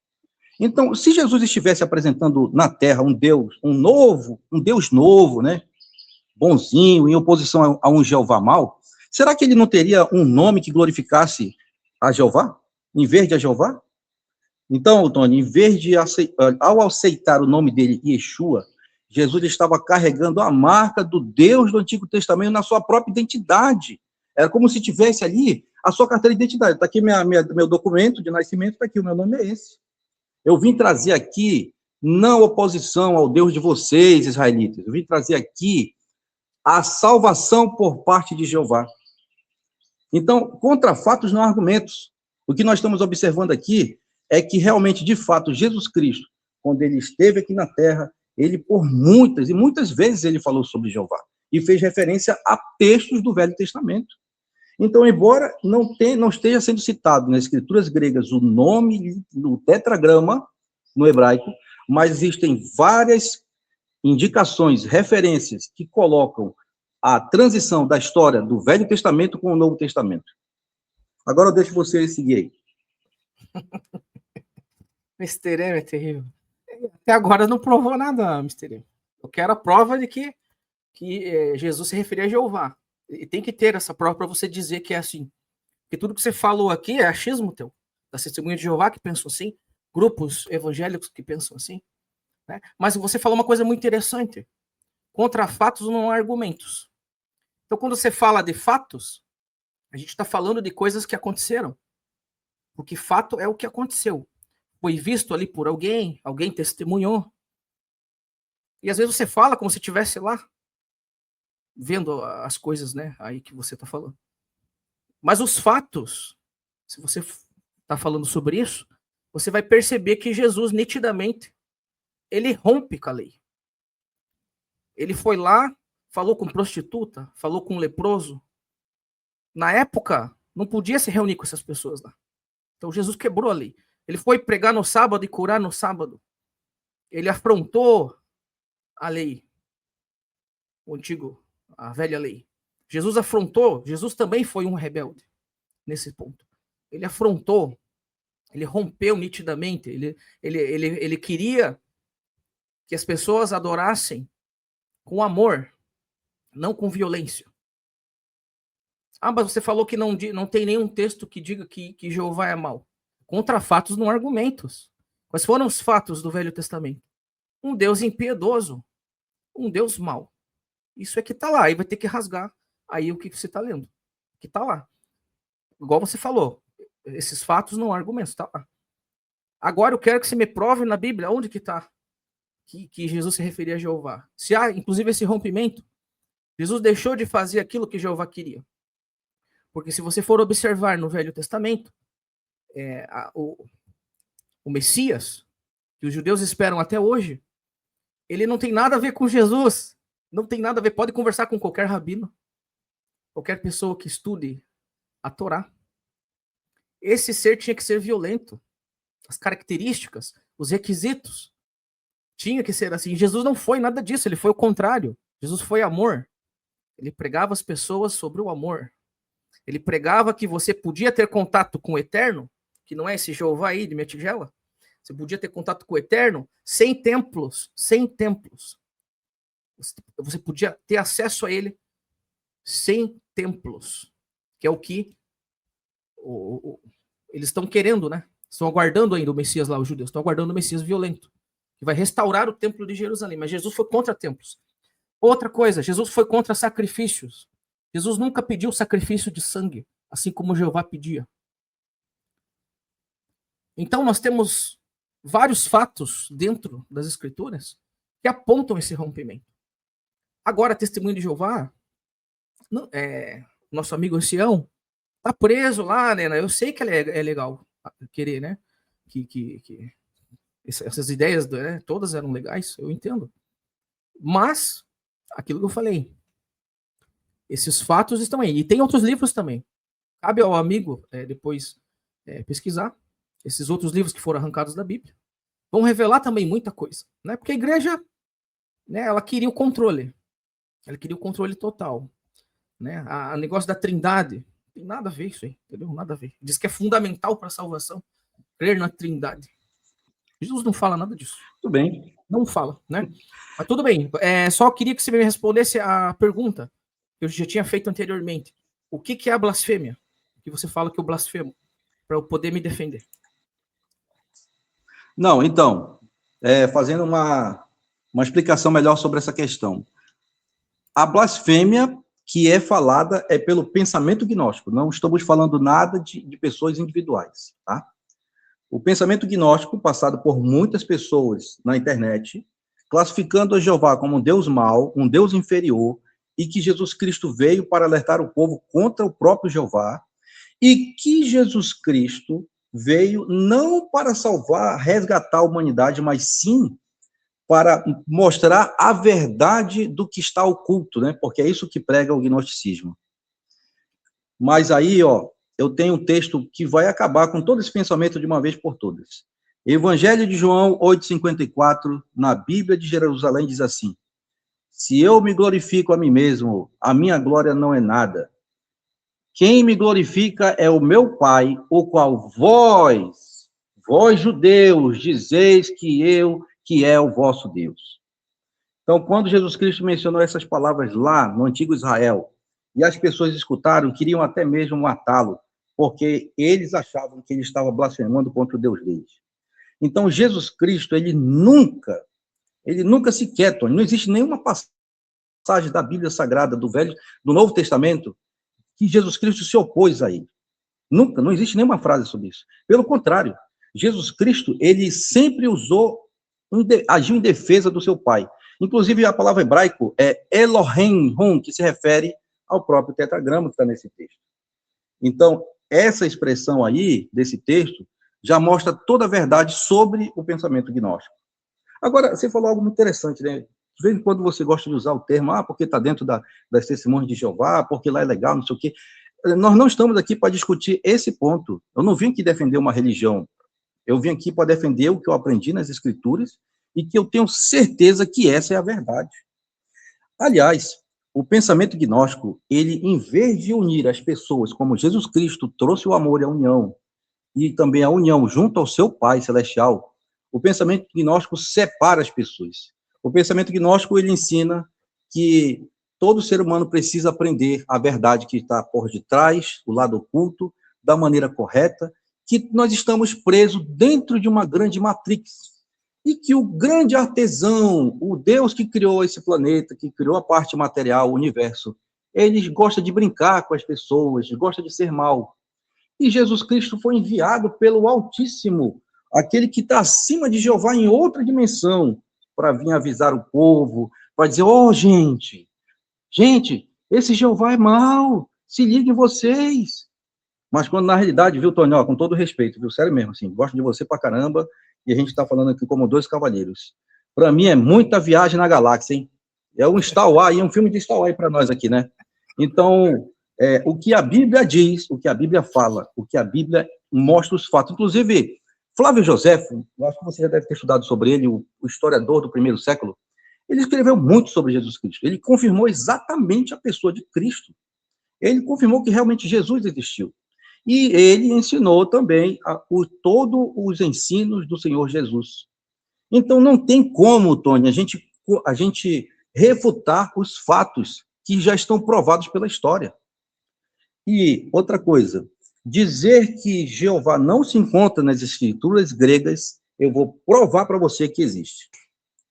Então, se Jesus estivesse apresentando na Terra um Deus novo, né? Bonzinho, em oposição a um Jeová mau, será que ele não teria um nome que glorificasse a Jeová, em vez de a Jeová? Então, Tony, em vez de ao aceitar o nome dele, Yeshua, Jesus estava carregando a marca do Deus do Antigo Testamento na sua própria identidade. Era como se tivesse ali a sua carteira de identidade. Está aqui meu documento de nascimento, está aqui, o meu nome é esse. Eu vim trazer aqui, não oposição ao Deus de vocês, israelitas, eu vim trazer aqui a salvação por parte de Jeová. Então, contra fatos não há argumentos. O que nós estamos observando aqui é que realmente, de fato, Jesus Cristo, quando ele esteve aqui na Terra, ele por muitas vezes ele falou sobre Jeová e fez referência a textos do Velho Testamento. Então, embora não esteja sendo citado nas escrituras gregas o nome do tetragrama no hebraico, mas existem várias indicações, referências que colocam a transição da história do Velho Testamento com o Novo Testamento. Agora eu deixo você seguir aí. Mr. M é terrível. Até agora não provou nada, Mr. M. Eu quero a prova de que Jesus se referia a Jeová. E tem que ter essa prova para você dizer que é assim. Porque tudo que você falou aqui é achismo teu. Da testemunha de Jeová que pensam assim, grupos evangélicos que pensam assim. Né? Mas você falou uma coisa muito interessante. Contra fatos não há argumentos. Então, quando você fala de fatos, a gente está falando de coisas que aconteceram. Porque fato é o que aconteceu. Foi visto ali por alguém testemunhou. E às vezes você fala como se estivesse lá, vendo as coisas, né, aí que você está falando. Mas os fatos, se você está falando sobre isso, você vai perceber que Jesus, nitidamente, ele rompe com a lei. Ele foi lá, falou com prostituta, falou com leproso. Na época, não podia se reunir com essas pessoas lá. Então Jesus quebrou a lei. Ele foi pregar no sábado e curar no sábado. Ele afrontou a lei, a velha lei. Jesus afrontou, Jesus também foi um rebelde nesse ponto. Ele afrontou, ele rompeu nitidamente, ele queria que as pessoas adorassem com amor, não com violência. Mas você falou que não tem nenhum texto que diga que Jeová é mau. Contra fatos, não argumentos. Quais foram os fatos do Velho Testamento? Um Deus impiedoso, um Deus mau. Isso é que está lá, aí vai ter que rasgar aí o que você está lendo. Que está lá. Igual você falou, esses fatos não argumentos, está lá. Agora eu quero que você me prove na Bíblia onde que está que Jesus se referia a Jeová. Se há, inclusive, esse rompimento, Jesus deixou de fazer aquilo que Jeová queria. Porque se você for observar no Velho Testamento, o Messias, que os judeus esperam até hoje, ele não tem nada a ver com Jesus. Não tem nada a ver. Pode conversar com qualquer rabino, qualquer pessoa que estude a Torá. Esse ser tinha que ser violento. As características, os requisitos, tinha que ser assim. Jesus não foi nada disso, ele foi o contrário. Jesus foi amor. Ele pregava as pessoas sobre o amor. Ele pregava que você podia ter contato com o Eterno, que não é esse Jeová aí de minha tigela. Você podia ter contato com o Eterno sem templos. Sem templos. Você podia ter acesso a ele sem templos. Que é o que eles estão querendo, né? Estão aguardando ainda o Messias lá, os judeus. Estão aguardando o Messias violento. Que vai restaurar o templo de Jerusalém. Mas Jesus foi contra templos. Outra coisa, Jesus foi contra sacrifícios. Jesus nunca pediu sacrifício de sangue, assim como Jeová pedia. Então nós temos vários fatos dentro das Escrituras que apontam esse rompimento. Agora, testemunho de Jeová, nosso amigo ancião, está preso lá, né? Eu sei que é legal querer, né? Que essas ideias, né, todas eram legais, eu entendo. Mas, aquilo que eu falei, esses fatos estão aí. E tem outros livros também. Cabe ao amigo depois pesquisar esses outros livros que foram arrancados da Bíblia. Vão revelar também muita coisa, né? Porque a igreja, né, ela queria o controle. Ela queria o controle total, né? A negócio da Trindade, não tem nada a ver isso aí, entendeu? Nada a ver. Diz que é fundamental para a salvação crer na Trindade. Jesus não fala nada disso. Tudo bem. Não fala, né? Mas tudo bem. Só queria que você me respondesse a pergunta que eu já tinha feito anteriormente. O que é a blasfêmia? Que você fala que eu blasfemo, para eu poder me defender. Não, então, fazendo uma explicação melhor sobre essa questão. A blasfêmia que é falada é pelo pensamento gnóstico. Não estamos falando nada de pessoas individuais, tá? O pensamento gnóstico, passado por muitas pessoas na internet, classificando a Jeová como um Deus mau, um Deus inferior, e que Jesus Cristo veio para alertar o povo contra o próprio Jeová, e que Jesus Cristo veio não para salvar, resgatar a humanidade, mas sim para mostrar a verdade do que está oculto, né? Porque é isso que prega o gnosticismo. Mas aí, eu tenho um texto que vai acabar com todo esse pensamento de uma vez por todas. Evangelho de João 8,54, na Bíblia de Jerusalém, diz assim: se eu me glorifico a mim mesmo, a minha glória não é nada. Quem me glorifica é o meu Pai, o qual vós judeus, dizeis que é o vosso Deus. Então, quando Jesus Cristo mencionou essas palavras lá no antigo Israel, e as pessoas escutaram, queriam até mesmo matá-lo, porque eles achavam que ele estava blasfemando contra o Deus deles. Então, Jesus Cristo, ele nunca sequer, Tony, não existe nenhuma passagem da Bíblia Sagrada, do Novo Testamento, que Jesus Cristo se opôs a ele. Nunca, não existe nenhuma frase sobre isso. Pelo contrário, Jesus Cristo, ele sempre agiu em defesa do seu Pai. Inclusive, a palavra hebraico é Elohim, que se refere ao próprio tetragrama que está nesse texto. Então, essa expressão aí, desse texto, já mostra toda a verdade sobre o pensamento gnóstico. Agora, você falou algo muito interessante, né? De vez em quando você gosta de usar o termo, porque está dentro das testemunhas de Jeová, porque lá é legal, não sei o quê. Nós não estamos aqui para discutir esse ponto. Eu não vim aqui defender uma religião. Eu vim aqui para defender o que eu aprendi nas Escrituras e que eu tenho certeza que essa é a verdade. Aliás, o pensamento gnóstico, ele, em vez de unir as pessoas, como Jesus Cristo trouxe o amor e a união, e também a união junto ao seu Pai Celestial, o pensamento gnóstico separa as pessoas. O pensamento gnóstico, ele ensina que todo ser humano precisa aprender a verdade que está por detrás, o lado oculto, da maneira correta, que nós estamos presos dentro de uma grande matrix, e que o grande artesão, o Deus que criou esse planeta, que criou a parte material, o universo, ele gosta de brincar com as pessoas, gosta de ser mal. E Jesus Cristo foi enviado pelo Altíssimo, aquele que está acima de Jeová em outra dimensão, para vir avisar o povo, para dizer, gente, esse Jeová é mau, se liguem vocês. Mas quando na realidade, viu, Tony, com todo respeito, viu, sério mesmo, assim, gosto de você pra caramba, e a gente está falando aqui como dois cavalheiros. Para mim é muita viagem na galáxia, hein? É um Star Wars, um filme de Star Wars para nós aqui, né? Então, o que a Bíblia diz, o que a Bíblia fala, o que a Bíblia mostra os fatos. Inclusive, Flávio Joséfo, eu acho que você já deve ter estudado sobre ele, o historiador do primeiro século, ele escreveu muito sobre Jesus Cristo. Ele confirmou exatamente a pessoa de Cristo. Ele confirmou que realmente Jesus existiu. E ele ensinou também todos os ensinos do Senhor Jesus. Então, não tem como, Tony, a gente refutar os fatos que já estão provados pela história. E outra coisa, dizer que Jeová não se encontra nas escrituras gregas, eu vou provar para você que existe.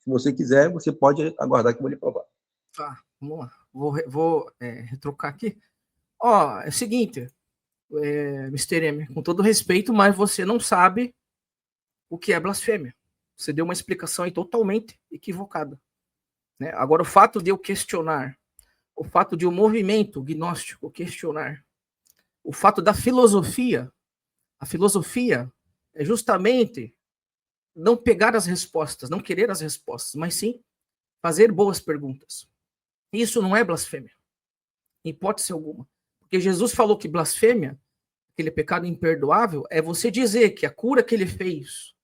Se você quiser, você pode aguardar que eu vou lhe provar. Tá, vamos lá. Vou retrocar aqui. É o seguinte, Mr. M, com todo respeito, mas você não sabe o que é blasfêmia. Você deu uma explicação aí totalmente equivocada. Né? Agora, o fato de eu questionar, o fato de o movimento gnóstico questionar, o fato da filosofia, a filosofia é justamente não pegar as respostas, não querer as respostas, mas sim fazer boas perguntas. Isso não é blasfêmia, em hipótese alguma. Porque Jesus falou que blasfêmia, aquele pecado imperdoável, é você dizer que a cura que ele fez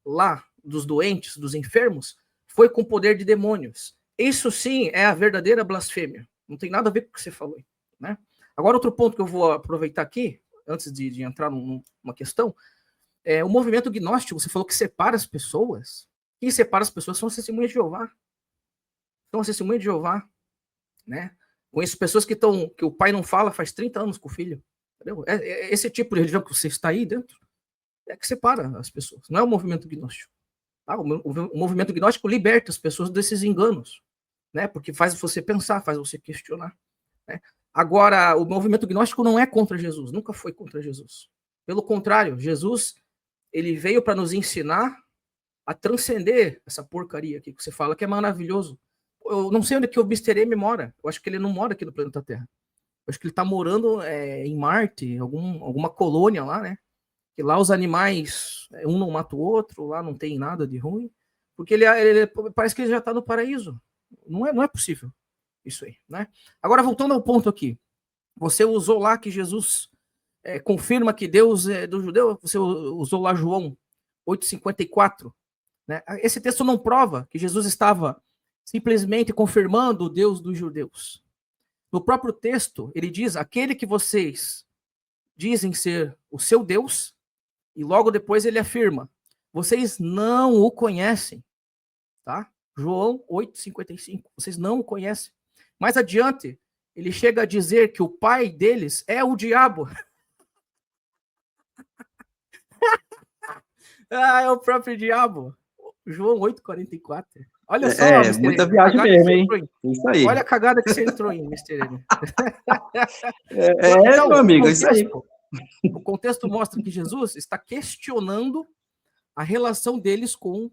lá dos doentes, dos enfermos, foi com poder de demônios. Isso sim é a verdadeira blasfêmia. Não tem nada a ver com o que você falou, né? Agora, outro ponto que eu vou aproveitar aqui, antes de entrar numa questão, o movimento gnóstico, você falou que separa as pessoas. Quem separa as pessoas são as testemunhas de Jeová. São as testemunhas de Jeová, né? Conheço pessoas que o pai não fala faz 30 anos com o filho. Entendeu? Esse tipo de religião que você está aí dentro é que separa as pessoas. Não é o movimento gnóstico. Tá? O movimento gnóstico liberta as pessoas desses enganos, né? Porque faz você pensar, faz você questionar, né? Agora, o movimento gnóstico não é contra Jesus, nunca foi contra Jesus. Pelo contrário, Jesus, ele veio para nos ensinar a transcender essa porcaria aqui que você fala, que é maravilhoso. Eu não sei onde que o Mr. M mora. Eu acho que ele não mora aqui no planeta Terra. Eu acho que ele está morando em Marte, alguma colônia lá, né? Que lá os animais, um não mata o outro, lá não tem nada de ruim. Porque ele parece que ele já está no paraíso. Não é possível isso aí, né? Agora, voltando ao ponto aqui. Você usou lá que Jesus confirma que Deus é do judeu. Você usou lá João 8,54. Né? Esse texto não prova que Jesus estava simplesmente confirmando o Deus dos judeus. No próprio texto, ele diz, aquele que vocês dizem ser o seu Deus, e logo depois ele afirma, vocês não o conhecem. Tá? João 8,55, vocês não o conhecem. Mais adiante, ele chega a dizer que o pai deles é o diabo. É o próprio diabo. João 8,44. Olha só, muita viagem mesmo, hein? Isso aí. Olha a cagada que você entrou em, Mr. M. Então, meu amigo, isso aí. O contexto mostra que Jesus está questionando a relação deles com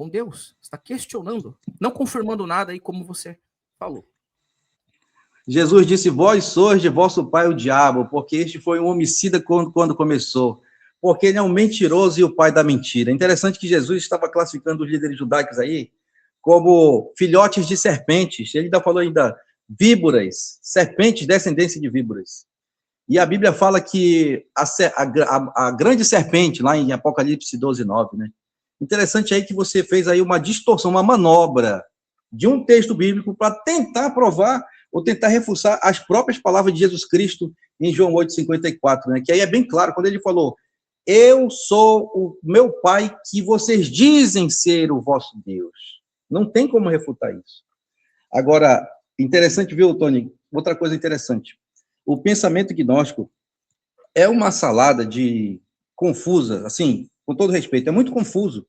Deus. Está questionando, não confirmando nada aí, como você falou. Jesus disse, vós sois de vosso pai o diabo, porque este foi um homicida quando começou. Porque ele é um mentiroso e o pai da mentira. É interessante que Jesus estava classificando os líderes judaicos aí como filhotes de serpentes. Ele ainda falou ainda víboras, serpentes, descendência de víboras. E a Bíblia fala que a grande serpente, lá em Apocalipse 12:9, né? Interessante aí que você fez aí uma distorção, uma manobra de um texto bíblico para tentar provar ou tentar reforçar as próprias palavras de Jesus Cristo em João 8:54, né? Que aí é bem claro, quando ele falou: eu sou o meu Pai que vocês dizem ser o vosso Deus. Não tem como refutar isso. Agora, interessante, viu, Tony? Outra coisa interessante. O pensamento gnóstico é uma salada de confusa, assim, com todo respeito, é muito confuso,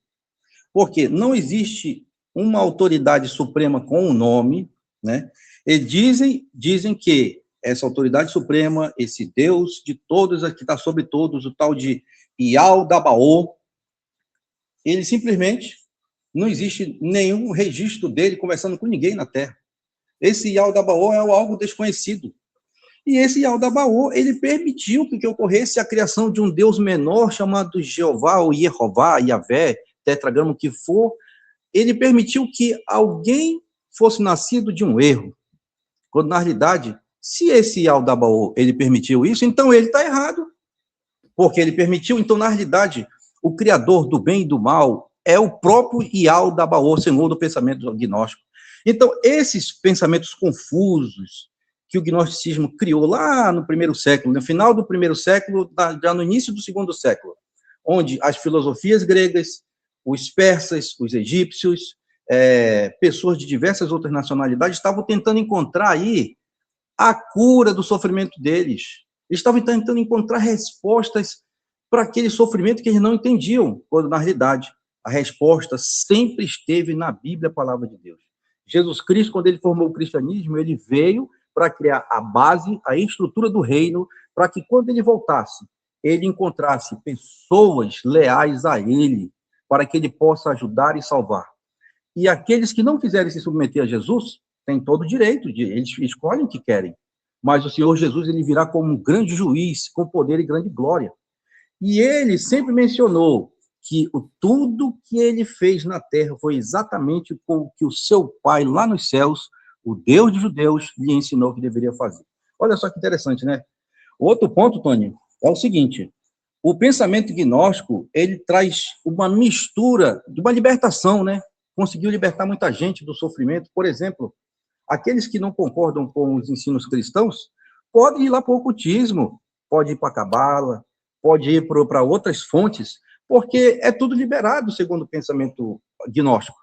porque não existe uma autoridade suprema com um nome, né? E dizem que essa autoridade suprema, esse Deus de todos, que está sobre todos, o tal de Yaldabaoth, ele simplesmente não existe nenhum registro dele conversando com ninguém na Terra. Esse Yaldabaoth é algo desconhecido. E esse Yaldabaoth, ele permitiu que ocorresse a criação de um Deus menor chamado Jeová, ou Yehová, Yahvé, tetragrama que for. Ele permitiu que alguém fosse nascido de um erro. Quando, na realidade, se esse Yaldabaoth, ele permitiu isso, então ele está errado. Porque ele permitiu, então, na realidade, o criador do bem e do mal é o próprio Yaldabaoth, segundo o pensamento gnóstico. Então, esses pensamentos confusos que o gnosticismo criou lá no primeiro século, no final do primeiro século, já no início do segundo século, onde as filosofias gregas, os persas, os egípcios, pessoas de diversas outras nacionalidades estavam tentando encontrar aí a cura do sofrimento deles. Eles estavam tentando encontrar respostas para aquele sofrimento que eles não entendiam, quando, na realidade, a resposta sempre esteve na Bíblia, a palavra de Deus. Jesus Cristo, quando ele formou o cristianismo, ele veio para criar a base, a estrutura do reino, para que, quando ele voltasse, ele encontrasse pessoas leais a ele, para que ele possa ajudar e salvar. E aqueles que não quiserem se submeter a Jesus, têm todo o direito, eles escolhem o que querem. Mas o Senhor Jesus, ele virá como um grande juiz, com poder e grande glória. E ele sempre mencionou que tudo que ele fez na terra foi exatamente o que o seu Pai, lá nos céus, o Deus dos judeus, lhe ensinou que deveria fazer. Olha só que interessante, né? Outro ponto, Tony, é o seguinte: o pensamento gnóstico, ele traz uma mistura de uma libertação, né? Conseguiu libertar muita gente do sofrimento. Por exemplo, aqueles que não concordam com os ensinos cristãos podem ir lá para o ocultismo, pode ir para a cabala, pode ir para outras fontes, porque é tudo liberado segundo o pensamento gnóstico.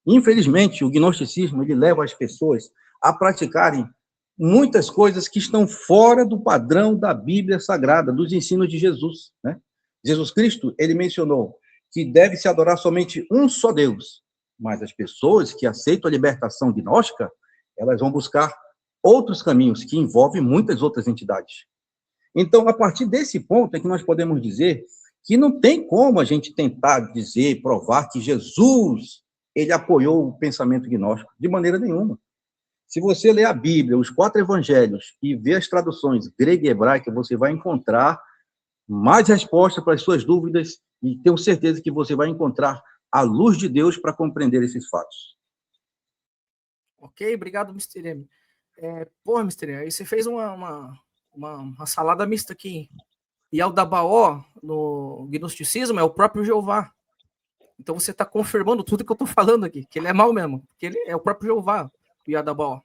Infelizmente, o gnosticismo, ele leva as pessoas a praticarem muitas coisas que estão fora do padrão da Bíblia Sagrada, dos ensinos de Jesus, né? Jesus Cristo, ele mencionou que deve se adorar somente um só Deus, mas as pessoas que aceitam a libertação gnóstica, elas vão buscar outros caminhos que envolvem muitas outras entidades. Então, a partir desse ponto é que nós podemos dizer que não tem como a gente tentar dizer, provar que Jesus, ele apoiou o pensamento gnóstico, de maneira nenhuma. Se você ler a Bíblia, os 4 evangelhos, e ver as traduções grega e hebraica, você vai encontrar mais respostas para as suas dúvidas, e tenho certeza que você vai encontrar a luz de Deus para compreender esses fatos. Ok, obrigado, Mr. M. Mr. M, aí você fez uma salada mista aqui. Yaldabaoth, no gnosticismo, é o próprio Jeová. Então você está confirmando tudo que eu estou falando aqui, que ele é mau mesmo, que ele é o próprio Jeová, o Yaldabaoth.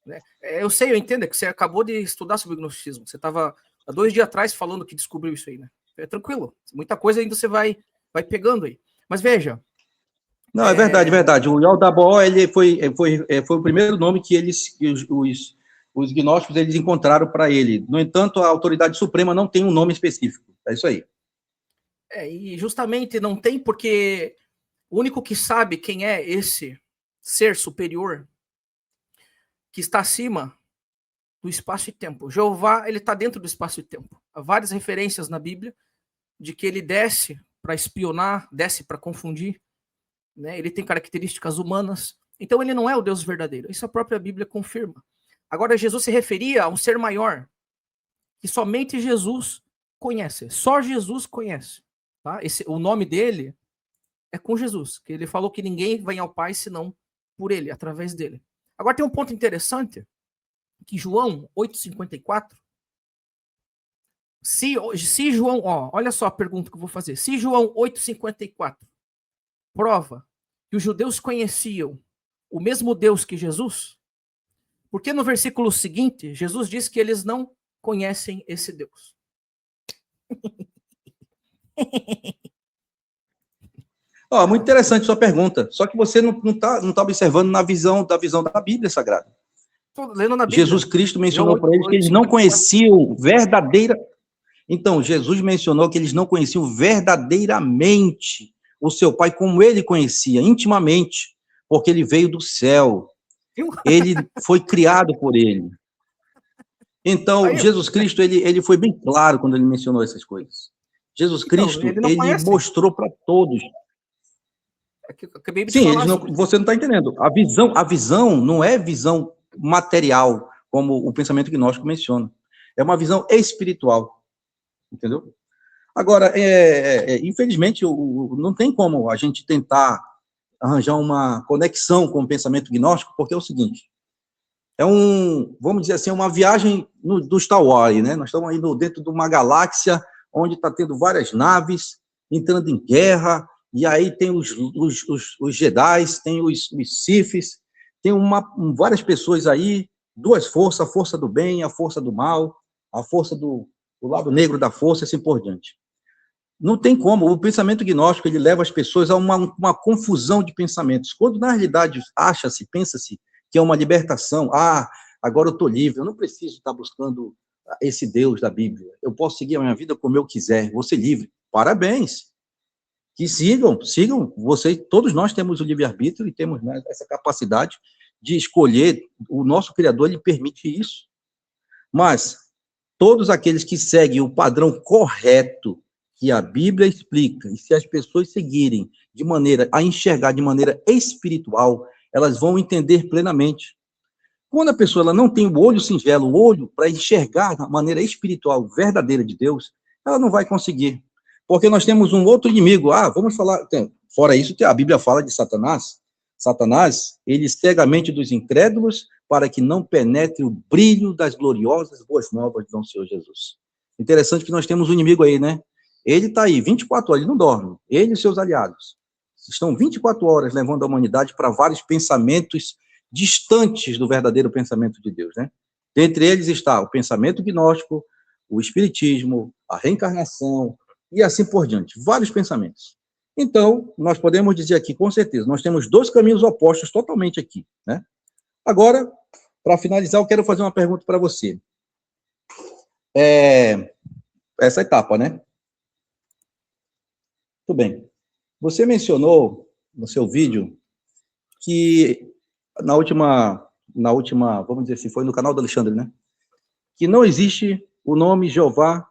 Né? Eu sei, eu entendo, é que você acabou de estudar sobre o gnosticismo. Você estava há 2 dias atrás falando que descobriu isso aí, né? É tranquilo, muita coisa ainda você vai pegando aí. Mas veja. Não, é verdade. O Yaldabaoth, ele foi o primeiro nome que os gnósticos eles encontraram para ele. No entanto, a autoridade suprema não tem um nome específico. É isso aí. E justamente não tem, porque o único que sabe quem é esse ser superior que está acima do espaço e tempo. Jeová, ele está dentro do espaço e tempo. Há várias referências na Bíblia de que ele desce para espionar, desce para confundir, né? Ele tem características humanas. Então ele não é o Deus verdadeiro. Isso a própria Bíblia confirma. Agora, Jesus se referia a um ser maior, que somente Jesus conhece. Só Jesus conhece. Tá? O nome dele é com Jesus, que ele falou que ninguém vem ao Pai senão por ele, através dele. Agora tem um ponto interessante, que João 8,54, se João, olha só a pergunta que eu vou fazer, se João 8,54 prova que os judeus conheciam o mesmo Deus que Jesus, porque no versículo seguinte, Jesus diz que eles não conhecem esse Deus. Muito interessante sua pergunta. Só que você não tá observando da visão da Bíblia Sagrada. Estou lendo na Bíblia. Jesus Cristo mencionou para eles que eles não conheciam verdadeira. Então, Jesus mencionou que eles não conheciam verdadeiramente o seu Pai como ele conhecia, intimamente, porque ele veio do céu. Ele foi criado por ele. Então, Jesus Cristo, ele foi bem claro quando ele mencionou essas coisas. Jesus Cristo, ele mostrou para todos. Sim, você não está entendendo. A visão não é visão material, como o pensamento gnóstico menciona. É uma visão espiritual. Entendeu? Agora, infelizmente, não tem como a gente tentar arranjar uma conexão com o pensamento gnóstico, porque é o seguinte, vamos dizer assim, uma viagem do Star Wars, né? Nós estamos aí dentro de uma galáxia onde está tendo várias naves entrando em guerra, e aí tem os Jedi, tem os Siths, tem várias pessoas aí, duas forças, a força do bem, a força do mal, a força do lado negro da força, assim por diante. Não tem como, o pensamento gnóstico, ele leva as pessoas a uma confusão de pensamentos, quando na realidade pensa-se que é uma libertação. Agora eu estou livre, eu não preciso estar buscando esse Deus da Bíblia, eu posso seguir a minha vida como eu quiser, vou ser livre. Parabéns, que sigam, todos nós temos o livre-arbítrio e temos, né, essa capacidade de escolher, o nosso Criador, ele permite isso, mas todos aqueles que seguem o padrão correto que a Bíblia explica, e se as pessoas seguirem a enxergar de maneira espiritual, elas vão entender plenamente. Quando a pessoa ela não tem o olho singelo, o olho para enxergar da maneira espiritual verdadeira de Deus, ela não vai conseguir. Porque nós temos um outro inimigo. Vamos falar, fora isso, a Bíblia fala de Satanás. Satanás, ele cega a mente dos incrédulos para que não penetre o brilho das gloriosas boas novas do nosso Senhor Jesus. Interessante que nós temos um inimigo aí, né? Ele está aí, 24 horas, ele não dorme. Ele e seus aliados estão 24 horas levando a humanidade para vários pensamentos distantes do verdadeiro pensamento de Deus, né? Dentre eles está o pensamento gnóstico, o espiritismo, a reencarnação e assim por diante. Vários pensamentos. Então, nós podemos dizer aqui, com certeza, nós temos dois caminhos opostos totalmente aqui, né? Agora, para finalizar, eu quero fazer uma pergunta para você. Essa etapa, né? Tudo bem. Você mencionou no seu vídeo que na última, vamos dizer assim, foi no canal do Alexandre, né? Que não existe o nome Jeová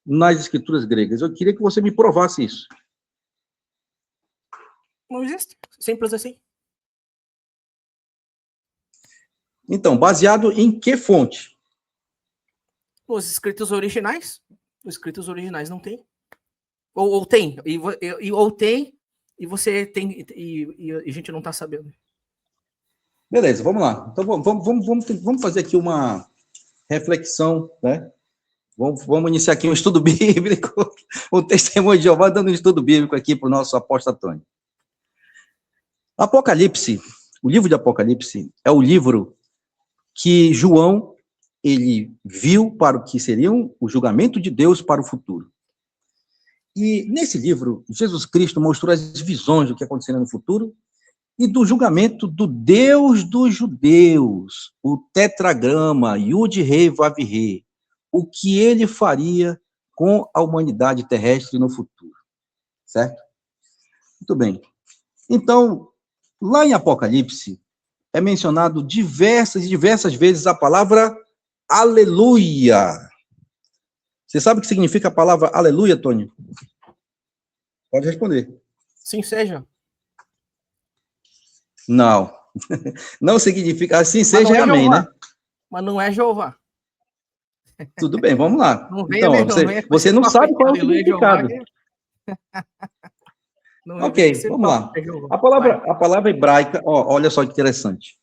nas escrituras gregas. Eu queria que você me provasse isso. Não existe. Simples assim. Então, baseado em que fonte? Os escritos originais. Os escritos originais não tem. Ou tem. Ou tem, e você tem, e a gente não está sabendo. Beleza, vamos lá. Então, vamos fazer aqui uma reflexão, né? Vamos iniciar aqui um estudo bíblico, o Testemunho de Jeová dando um estudo bíblico aqui para o nosso apóstolo Antônio. Apocalipse, o livro de Apocalipse, é o livro que João, ele viu para o que seria o julgamento de Deus para o futuro. E nesse livro, Jesus Cristo mostrou as visões do que aconteceria no futuro e do julgamento do Deus dos judeus, o tetragrama, Yud-Rei Vav-Rei, o que ele faria com a humanidade terrestre no futuro, certo? Muito bem. Então, lá em Apocalipse, é mencionado diversas vezes a palavra aleluia. Você sabe o que significa a palavra aleluia, Tony? Pode responder. Sim, seja. Não. Não significa assim seja, é amém, né? Mas não é Jeová. Tudo bem, vamos lá. Não então, você não sabe qual é o significado. Não tem que Ok, ser vamos lá. Jeová. A palavra hebraica, ó, olha só que interessante.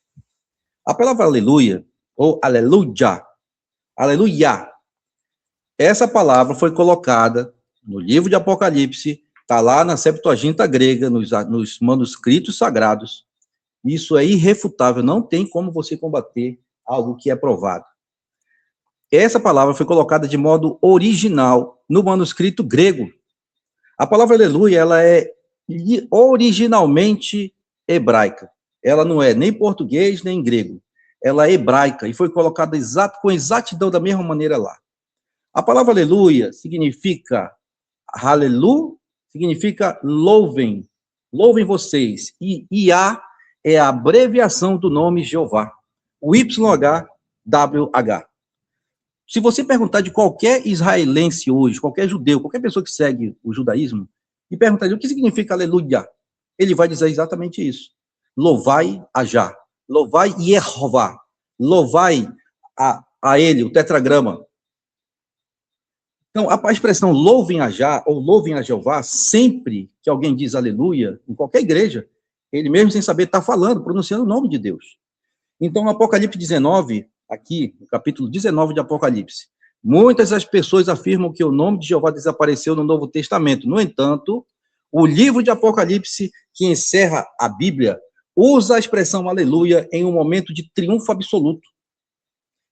A palavra aleluia, ou aleluia, aleluia, essa palavra foi colocada no livro de Apocalipse, está lá na Septuaginta grega, nos manuscritos sagrados. Isso é irrefutável, não tem como você combater algo que é provado. Essa palavra foi colocada de modo original no manuscrito grego. A palavra aleluia, ela é originalmente hebraica. Ela não é nem português, nem grego. Ela é hebraica e foi colocada com exatidão da mesma maneira lá. A palavra aleluia significa aleluia, significa louvem, louvem vocês. E Iá é a abreviação do nome Jeová, o YHWH. Se você perguntar de qualquer israelense hoje, qualquer judeu, qualquer pessoa que segue o judaísmo, e perguntar o que significa aleluia, ele vai dizer exatamente isso. Louvai a Já, louvai Yehová, louvai a ele, o tetragrama. Então, a expressão louvem a Já ou louvem a Jeová, sempre que alguém diz aleluia, em qualquer igreja, ele mesmo sem saber está falando, pronunciando o nome de Deus. Então, no Apocalipse 19, aqui, no capítulo 19 de Apocalipse, muitas das pessoas afirmam que o nome de Jeová desapareceu no Novo Testamento. No entanto, o livro de Apocalipse, que encerra a Bíblia, usa a expressão aleluia em um momento de triunfo absoluto.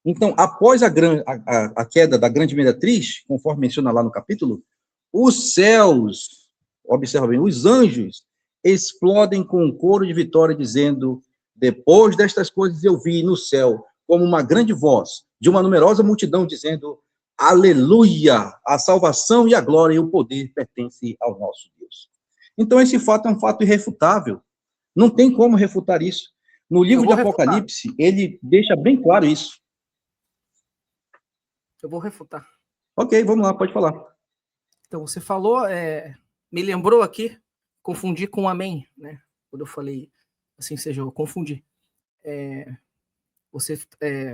Então, após a queda da grande meretriz, conforme menciona lá no capítulo, os céus, observa bem, os anjos explodem com um coro de vitória, dizendo: depois destas coisas eu vi no céu, como uma grande voz, de uma numerosa multidão, dizendo: aleluia! A salvação e a glória e o poder pertencem ao nosso Deus. Então, esse fato é um fato irrefutável. Não tem como refutar isso. No livro de Apocalipse, ele deixa bem claro isso. Eu vou refutar. Ok, vamos lá, pode falar. Então, você falou, me lembrou aqui, confundi com amém, né? Quando eu falei assim seja, eu confundi. Você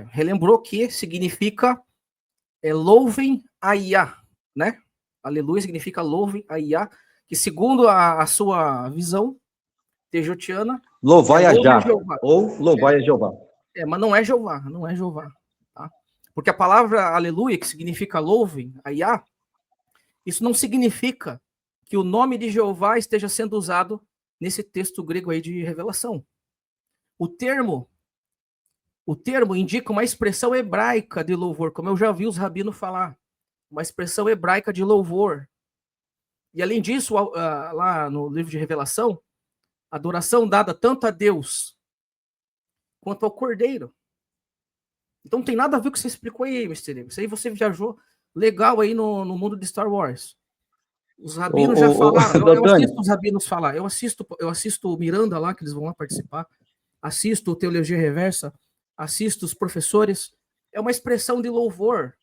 relembrou que significa louvem a Iá, né? Aleluia significa louvem a Iá, que segundo a sua visão tejotiana, louvai a Já, Jeová. ou louvai a Jeová. Mas não é Jeová, não é Jeová. Tá? Porque a palavra aleluia, que significa louvem a Iá, isso não significa que o nome de Jeová esteja sendo usado nesse texto grego aí de Revelação. O termo indica uma expressão hebraica de louvor, como eu já vi os rabinos falar, uma expressão hebraica de louvor. E além disso, lá no livro de Revelação, adoração dada tanto a Deus quanto ao Cordeiro. Então não tem nada a ver com o que você explicou aí, Mr. Isso aí você viajou legal aí no mundo de Star Wars. Os rabinos já falaram, eu assisto os rabinos falar, eu assisto o Miranda lá, que eles vão lá participar, assisto o Teologia Reversa, assisto os professores, é uma expressão de louvor,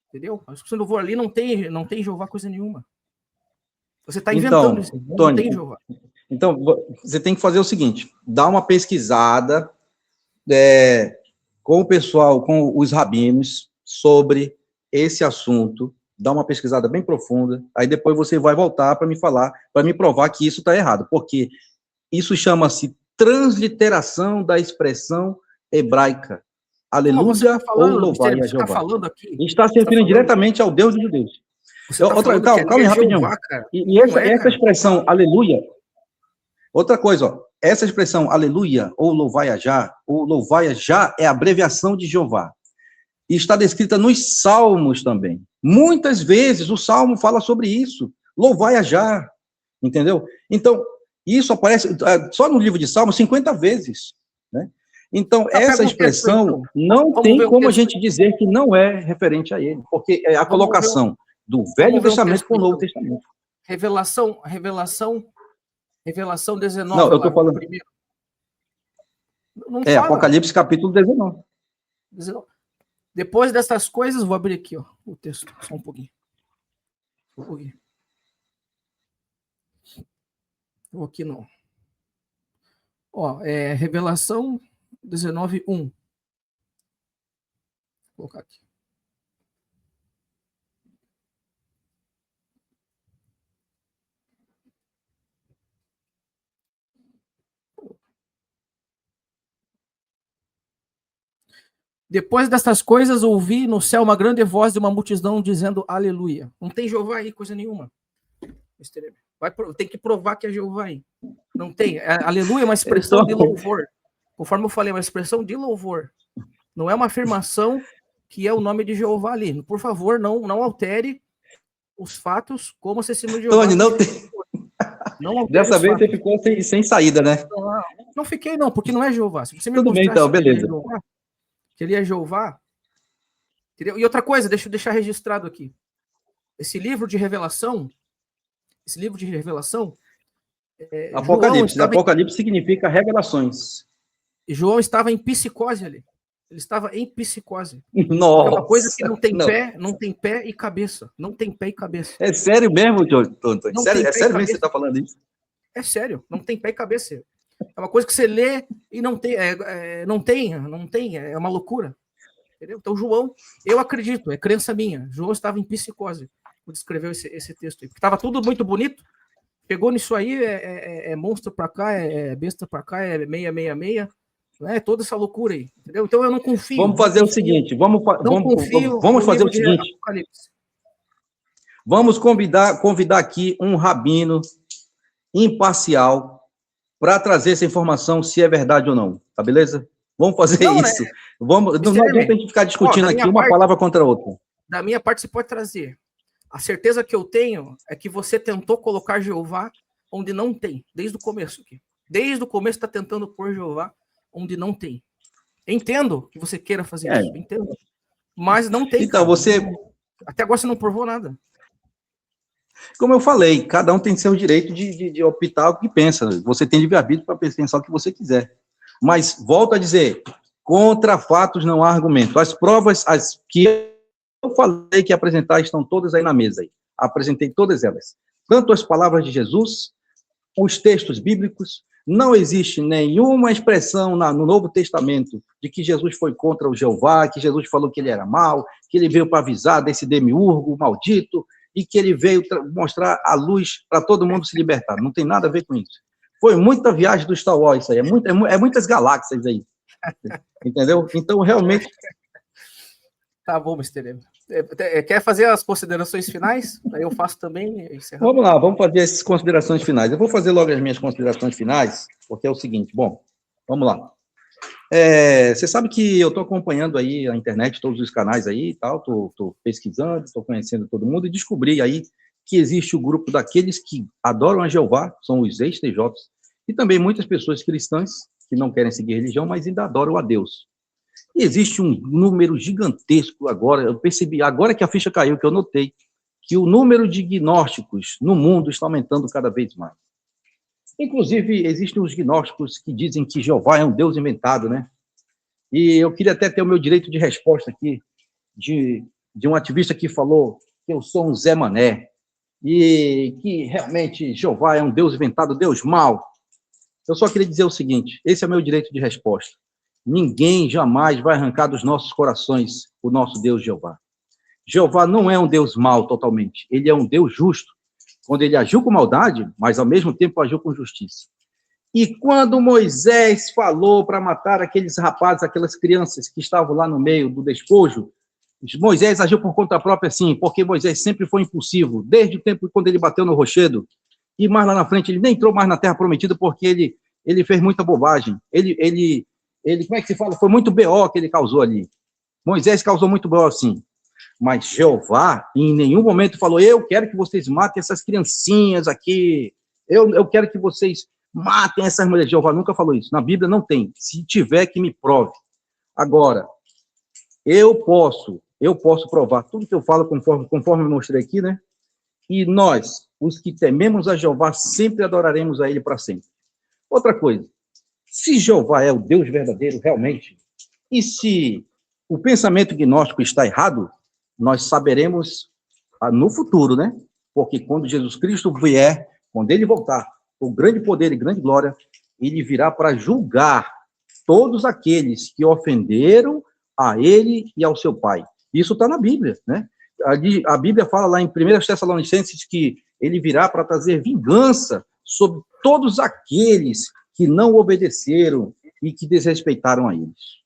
entendeu? A expressão de louvor ali não tem Jeová coisa nenhuma. Você está inventando isso, não Tony, tem Jeová. Então, você tem que fazer o seguinte, dá uma pesquisada com o pessoal, com os rabinos, sobre esse assunto, dá uma pesquisada bem profunda, aí depois você vai voltar para me falar, para me provar que isso está errado, porque isso chama-se transliteração da expressão hebraica. Aleluia ou louvai a Jeová. Está se referindo diretamente ao Deus dos judeus. Calma aí, rapidinho. Jeová, cara. E essa expressão aleluia, outra coisa, ó, essa expressão aleluia ou louvai a Já é a abreviação de Jeová. E está descrita nos Salmos também. Muitas vezes o Salmo fala sobre isso. Louvai a Já, entendeu? Então, isso aparece só no livro de Salmos 50 vezes, né? Então, essa expressão não tem como a gente dizer que não é referente a ele, porque é a colocação do Velho Testamento com o Novo Testamento. Revelação 19. Não, eu estou falando. Não fala. Apocalipse capítulo 19. Depois dessas coisas, vou abrir aqui, ó, o texto, só um pouquinho. Vou aqui não. Ó, Revelação 19:1. Vou colocar aqui. Depois destas coisas, ouvi no céu uma grande voz de uma multidão dizendo aleluia. Não tem Jeová aí, coisa nenhuma. Tem que provar que é Jeová aí. Não tem. Aleluia é uma expressão de louvor. Conforme eu falei, é uma expressão de louvor. Não é uma afirmação que é o nome de Jeová ali. Por favor, não altere os fatos como se esse nome de Jeová... Tony, não tem... Dessa vez você ficou sem saída, né? Não fiquei, não, porque não é Jeová. Se você me Tudo bem, então, beleza. Que ele é Jeová. Entendeu? E outra coisa, deixa eu deixar registrado aqui. Esse livro de revelação... Apocalipse. Apocalipse significa revelações. João estava em psicose ali. Ele estava em psicose. Nossa. É uma coisa que não tem pé e cabeça. Não tem pé e cabeça. É sério mesmo, Tony? É sério mesmo que você está falando isso? É sério, não tem pé e cabeça. É uma coisa que você lê e não tem, é uma loucura. Entendeu? Então, João, eu acredito, é crença minha. João estava em psicose quando escreveu esse texto aí. Porque estava tudo muito bonito. Pegou nisso aí, é monstro para cá, é besta para cá, é 666. Né, toda essa loucura aí, entendeu? Então eu não confio. Vamos fazer o seguinte, vamos fazer o seguinte. Vamos convidar aqui um rabino imparcial para trazer essa informação se é verdade ou não, tá beleza? Vamos fazer isso. Né? Não adianta a gente ficar discutindo aqui uma palavra contra a outra. Da minha parte você pode trazer. A certeza que eu tenho é que você tentou colocar Jeová onde não tem, desde o começo aqui. Desde o começo está tentando pôr Jeová onde não tem. Entendo que você queira fazer isso, entendo. Mas não tem. Então, até agora você não provou nada. Como eu falei, cada um tem seu direito de optar o que pensa. Você tem livre-arbítrio para pensar o que você quiser. Mas, volto a dizer, contra fatos não há argumento. As provas, as que eu falei que ia apresentar, estão todas aí na mesa. Aí. Apresentei todas elas. Tanto as palavras de Jesus, os textos bíblicos. Não existe nenhuma expressão no Novo Testamento de que Jesus foi contra o Jeová, que Jesus falou que ele era mau, que ele veio para avisar desse demiurgo maldito e que ele veio mostrar a luz para todo mundo se libertar. Não tem nada a ver com isso. Foi muita viagem do Star Wars isso aí, é muitas galáxias aí. Entendeu? Então, realmente... Tá bom, Mr. Quer fazer as considerações finais? Aí eu faço também. Vamos lá, vamos fazer essas considerações finais. Eu vou fazer logo as minhas considerações finais, porque é o seguinte, bom, vamos lá. Você sabe que eu estou acompanhando aí a internet, todos os canais aí e tal, estou pesquisando, estou conhecendo todo mundo e descobri aí que existe o grupo daqueles que adoram a Jeová, são os ex-TJs, e também muitas pessoas cristãs que não querem seguir religião, mas ainda adoram a Deus. E existe um número gigantesco agora, eu percebi, agora que a ficha caiu, que eu notei, que o número de gnósticos no mundo está aumentando cada vez mais. Inclusive, existem os gnósticos que dizem que Jeová é um Deus inventado, né? E eu queria até ter o meu direito de resposta aqui, de um ativista que falou que eu sou um Zé Mané, e que realmente Jeová é um Deus inventado, Deus mau. Eu só queria dizer o seguinte, esse é o meu direito de resposta. Ninguém jamais vai arrancar dos nossos corações o nosso Deus Jeová. Jeová não é um Deus mau totalmente, ele é um Deus justo, quando ele agiu com maldade, mas ao mesmo tempo agiu com justiça. E quando Moisés falou para matar aqueles rapazes, aquelas crianças que estavam lá no meio do despojo, Moisés agiu por conta própria sim, porque Moisés sempre foi impulsivo, desde o tempo quando ele bateu no rochedo, e mais lá na frente ele nem entrou mais na terra prometida porque ele fez muita bobagem, ele, como é que se fala? Foi muito BO que ele causou ali. Moisés causou muito BO, sim. Mas Jeová, em nenhum momento, falou, eu quero que vocês matem essas criancinhas aqui. Eu quero que vocês matem essas mulheres. Jeová nunca falou isso. Na Bíblia não tem. Se tiver, que me prove. Agora, eu posso provar tudo que eu falo conforme eu mostrei aqui, né? E nós, os que tememos a Jeová, sempre adoraremos a ele para sempre. Outra coisa, se Jeová é o Deus verdadeiro, realmente, e se o pensamento gnóstico está errado, nós saberemos no futuro, né? Porque quando Jesus Cristo vier, quando ele voltar, com grande poder e grande glória, ele virá para julgar todos aqueles que ofenderam a ele e ao seu Pai. Isso está na Bíblia, né? A Bíblia fala lá em 1 Tessalonicenses que ele virá para trazer vingança sobre todos aqueles que não obedeceram e que desrespeitaram a eles.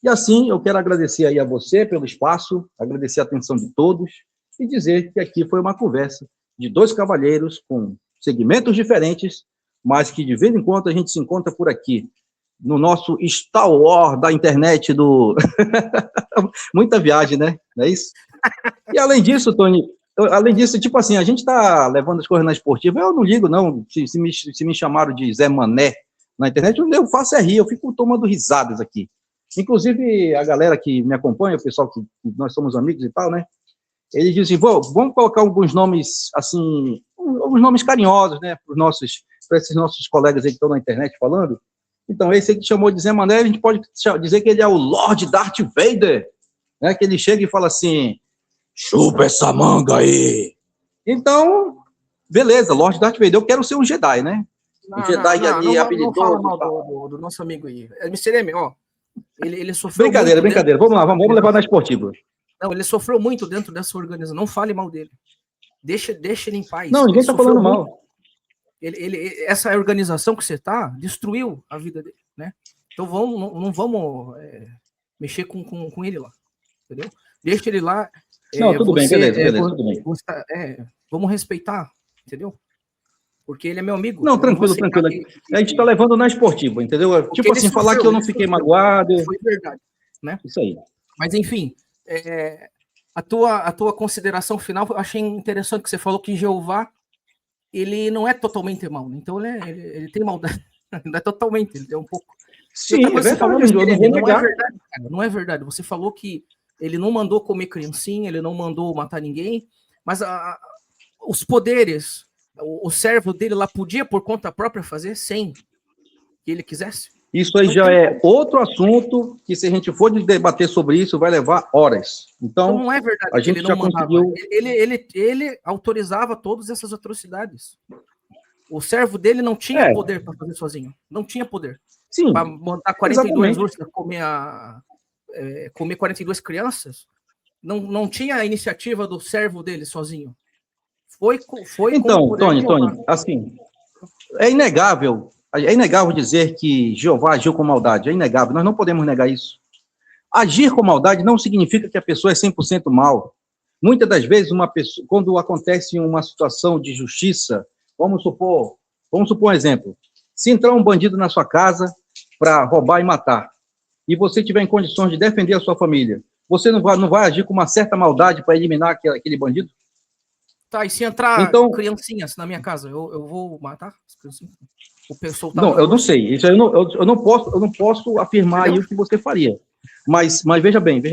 E assim, eu quero agradecer aí a você pelo espaço, agradecer a atenção de todos e dizer que aqui foi uma conversa de dois cavalheiros com segmentos diferentes, mas que de vez em quando a gente se encontra por aqui, no nosso Star Wars da internet do... Muita viagem, né? Não é isso? E além disso, Tony, tipo assim, a gente está levando as coisas na esportiva, eu não ligo, não, se me chamaram de Zé Mané na internet, eu faço é rir, eu fico tomando risadas aqui. Inclusive, a galera que me acompanha, o pessoal que nós somos amigos e tal, né? Eles dizem, vamos colocar alguns nomes, assim, alguns nomes carinhosos, né, para esses nossos colegas aí que estão na internet falando. Então, esse aí que chamou de Zé Mané, a gente pode dizer que ele é o Lord Darth Vader, né? Que ele chega e fala assim, chupa essa manga aí. Então, beleza, Lord Darth Vader, eu quero ser um Jedi, né? Um Jedi ali habilidoso. Não fala mal do nosso amigo aí. Mr. M, ó, ele sofreu Brincadeira, vamos lá, vamos levar na esportiva. Não, ele sofreu muito dentro dessa organização, não fale mal dele. Deixa ele em paz. Não, ninguém está falando mal. Essa organização que você está destruiu a vida dele, né? Então não vamos mexer com ele lá, entendeu? Deixa ele lá. Não, tudo bem, beleza, tudo bem. Vamos respeitar, entendeu? Porque ele é meu amigo. Não, tranquilo. A gente está levando na esportiva, entendeu? Tipo assim, falar que eu não fiquei magoado. Foi verdade, né? Isso aí. Mas, enfim, a tua consideração final, eu achei interessante que você falou que Jeová, ele não é totalmente mau, né? Então ele tem maldade, não é totalmente, ele é um pouco. Sim, é verdade, não é verdade, cara, não é verdade. Você falou que ele não mandou comer criancinha, ele não mandou matar ninguém, mas os poderes, o servo dele lá podia por conta própria fazer sem que ele quisesse? Isso aí já é outro assunto que, se a gente for debater sobre isso, vai levar horas. Então não é verdade a gente ele já não mandava. conseguiu... Ele autorizava todas essas atrocidades. O servo dele não tinha poder para fazer sozinho. Não tinha poder. Sim. Para montar 42 ursos, comer 42 crianças, não tinha a iniciativa do servo dele sozinho. Foi então, Tony, assim, é inegável dizer que Jeová agiu com maldade, é inegável, nós não podemos negar isso. Agir com maldade não significa que a pessoa é 100% mal. Muitas das vezes, quando acontece uma situação de justiça, vamos supor um exemplo, se entrar um bandido na sua casa para roubar e matar, e você tiver em condições de defender a sua família, você não vai agir com uma certa maldade para eliminar aquele bandido? Tá, e se entrar criancinhas na minha casa, eu vou matar as criancinhas? Não, eu não sei. Isso eu não posso afirmar aí o que você faria. Mas veja bem.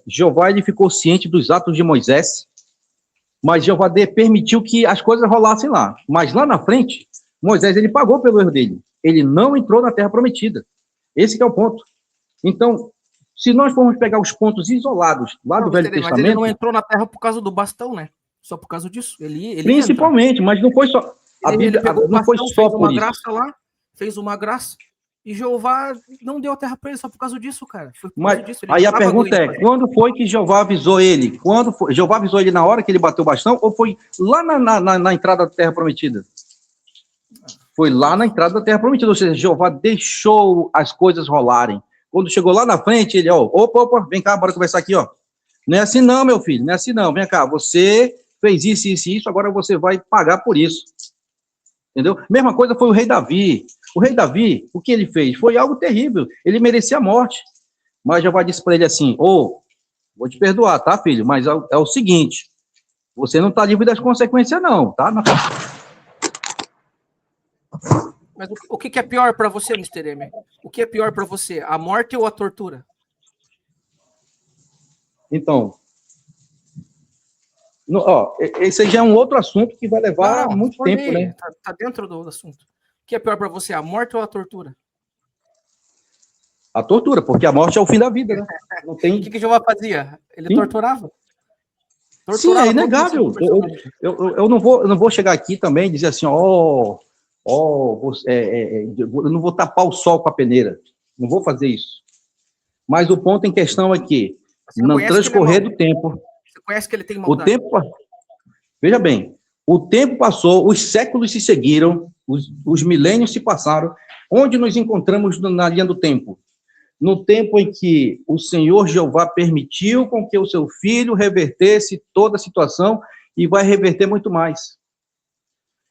Jeová, ele ficou ciente dos atos de Moisés, mas Jeová permitiu que as coisas rolassem lá. Mas lá na frente, Moisés, ele pagou pelo erro dele. Ele não entrou na Terra Prometida. Esse que é o ponto. Então, se nós formos pegar os pontos isolados lá do Velho Testamento... Mas ele não entrou na Terra por causa do bastão, né? Só por causa disso. Ele principalmente, mas não foi só... A Bíblia não foi só por isso. Fez uma graça, e Jeová não deu a terra para ele só por causa disso, cara. Aí a pergunta é, quando foi que Jeová avisou ele? Jeová avisou ele na hora que ele bateu o bastão, ou foi lá na entrada da Terra Prometida? Foi lá na entrada da Terra Prometida, ou seja, Jeová deixou as coisas rolarem. Quando chegou lá na frente, ele, opa, vem cá, bora conversar aqui, ó. Não é assim não, meu filho, não é assim não, vem cá, você fez isso, agora você vai pagar por isso. Entendeu? Mesma coisa foi o rei Davi. O rei Davi, o que ele fez? Foi algo terrível. Ele merecia a morte. Mas Jeová disse para ele assim, vou te perdoar, tá, filho? Mas é o seguinte, você não está livre das consequências, não, tá? Mas o que é pior para você, Mr. M? O que é pior para você? A morte ou a tortura? Então... esse aí já é um outro assunto que vai levar muito tempo, né? Tá dentro do assunto. O que é pior para você, a morte ou a tortura? A tortura, porque a morte é o fim da vida, né? Não tem... O que Jeová fazia? Ele torturava? Sim, é inegável. Eu não vou chegar aqui também e dizer assim, eu não vou tapar o sol com a peneira. Não vou fazer isso. Mas o ponto em questão é que, no transcorrer do tempo... Você conhece que ele tem maldade? Veja bem, o tempo passou, os séculos se seguiram, os milênios se passaram. Onde nos encontramos na linha do tempo? no tempo em que o Senhor Jeová permitiu com que o seu filho revertesse toda a situação e vai reverter muito mais.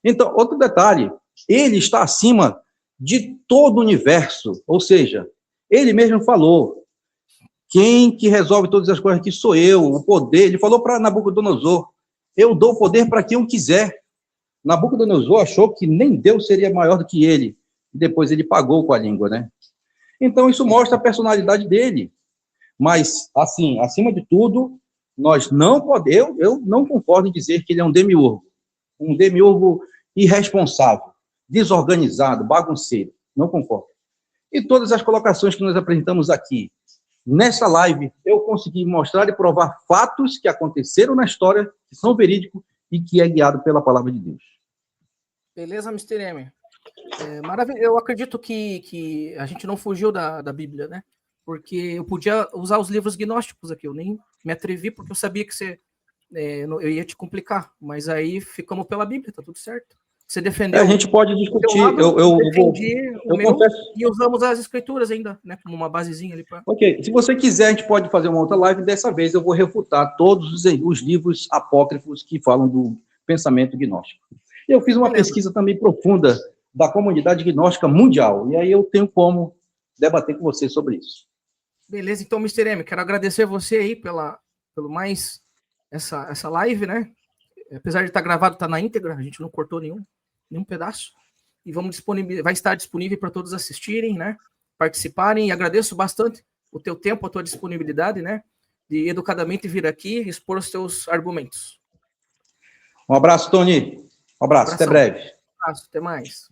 Então, outro detalhe, ele está acima de todo o universo, ou seja, ele mesmo falou, quem que resolve todas as coisas aqui sou eu, o poder, ele falou para Nabucodonosor, eu dou poder para quem eu quiser. Nabucodonosor achou que nem Deus seria maior do que ele, e depois ele pagou com a língua, né? Então, isso mostra a personalidade dele. Mas, assim, acima de tudo, nós não podemos, eu não concordo em dizer que ele é um demiurgo irresponsável, desorganizado, bagunceiro. Não concordo. E todas as colocações que nós apresentamos aqui, nessa live, eu consegui mostrar e provar fatos que aconteceram na história, que são verídicos e que é guiado pela palavra de Deus. Beleza, Mr. M? Maravilha. Eu acredito que a gente não fugiu da Bíblia, né? Porque eu podia usar os livros gnósticos aqui, eu nem me atrevi, porque eu sabia que eu ia te complicar, mas aí ficamos pela Bíblia, tá tudo certo. Você defendeu. A gente pode discutir. Eu defendi o meu confesso... e usamos as escrituras ainda, né? Como uma basezinha ali para. Ok, se você quiser, a gente pode fazer uma outra live. Dessa vez eu vou refutar todos os livros apócrifos que falam do pensamento gnóstico. Eu fiz uma pesquisa também profunda da comunidade gnóstica mundial, e aí eu tenho como debater com você sobre isso. Beleza, então, Mr. M, quero agradecer você aí pelo mais essa live, né? Apesar de estar gravado, está na íntegra, a gente não cortou nenhum pedaço. E vai estar disponível para todos assistirem, né? Participarem, e agradeço bastante o teu tempo, a tua disponibilidade, né? De educadamente vir aqui e expor os teus argumentos. Um abraço, Tony. Um abraço, até breve. Um abraço, até mais.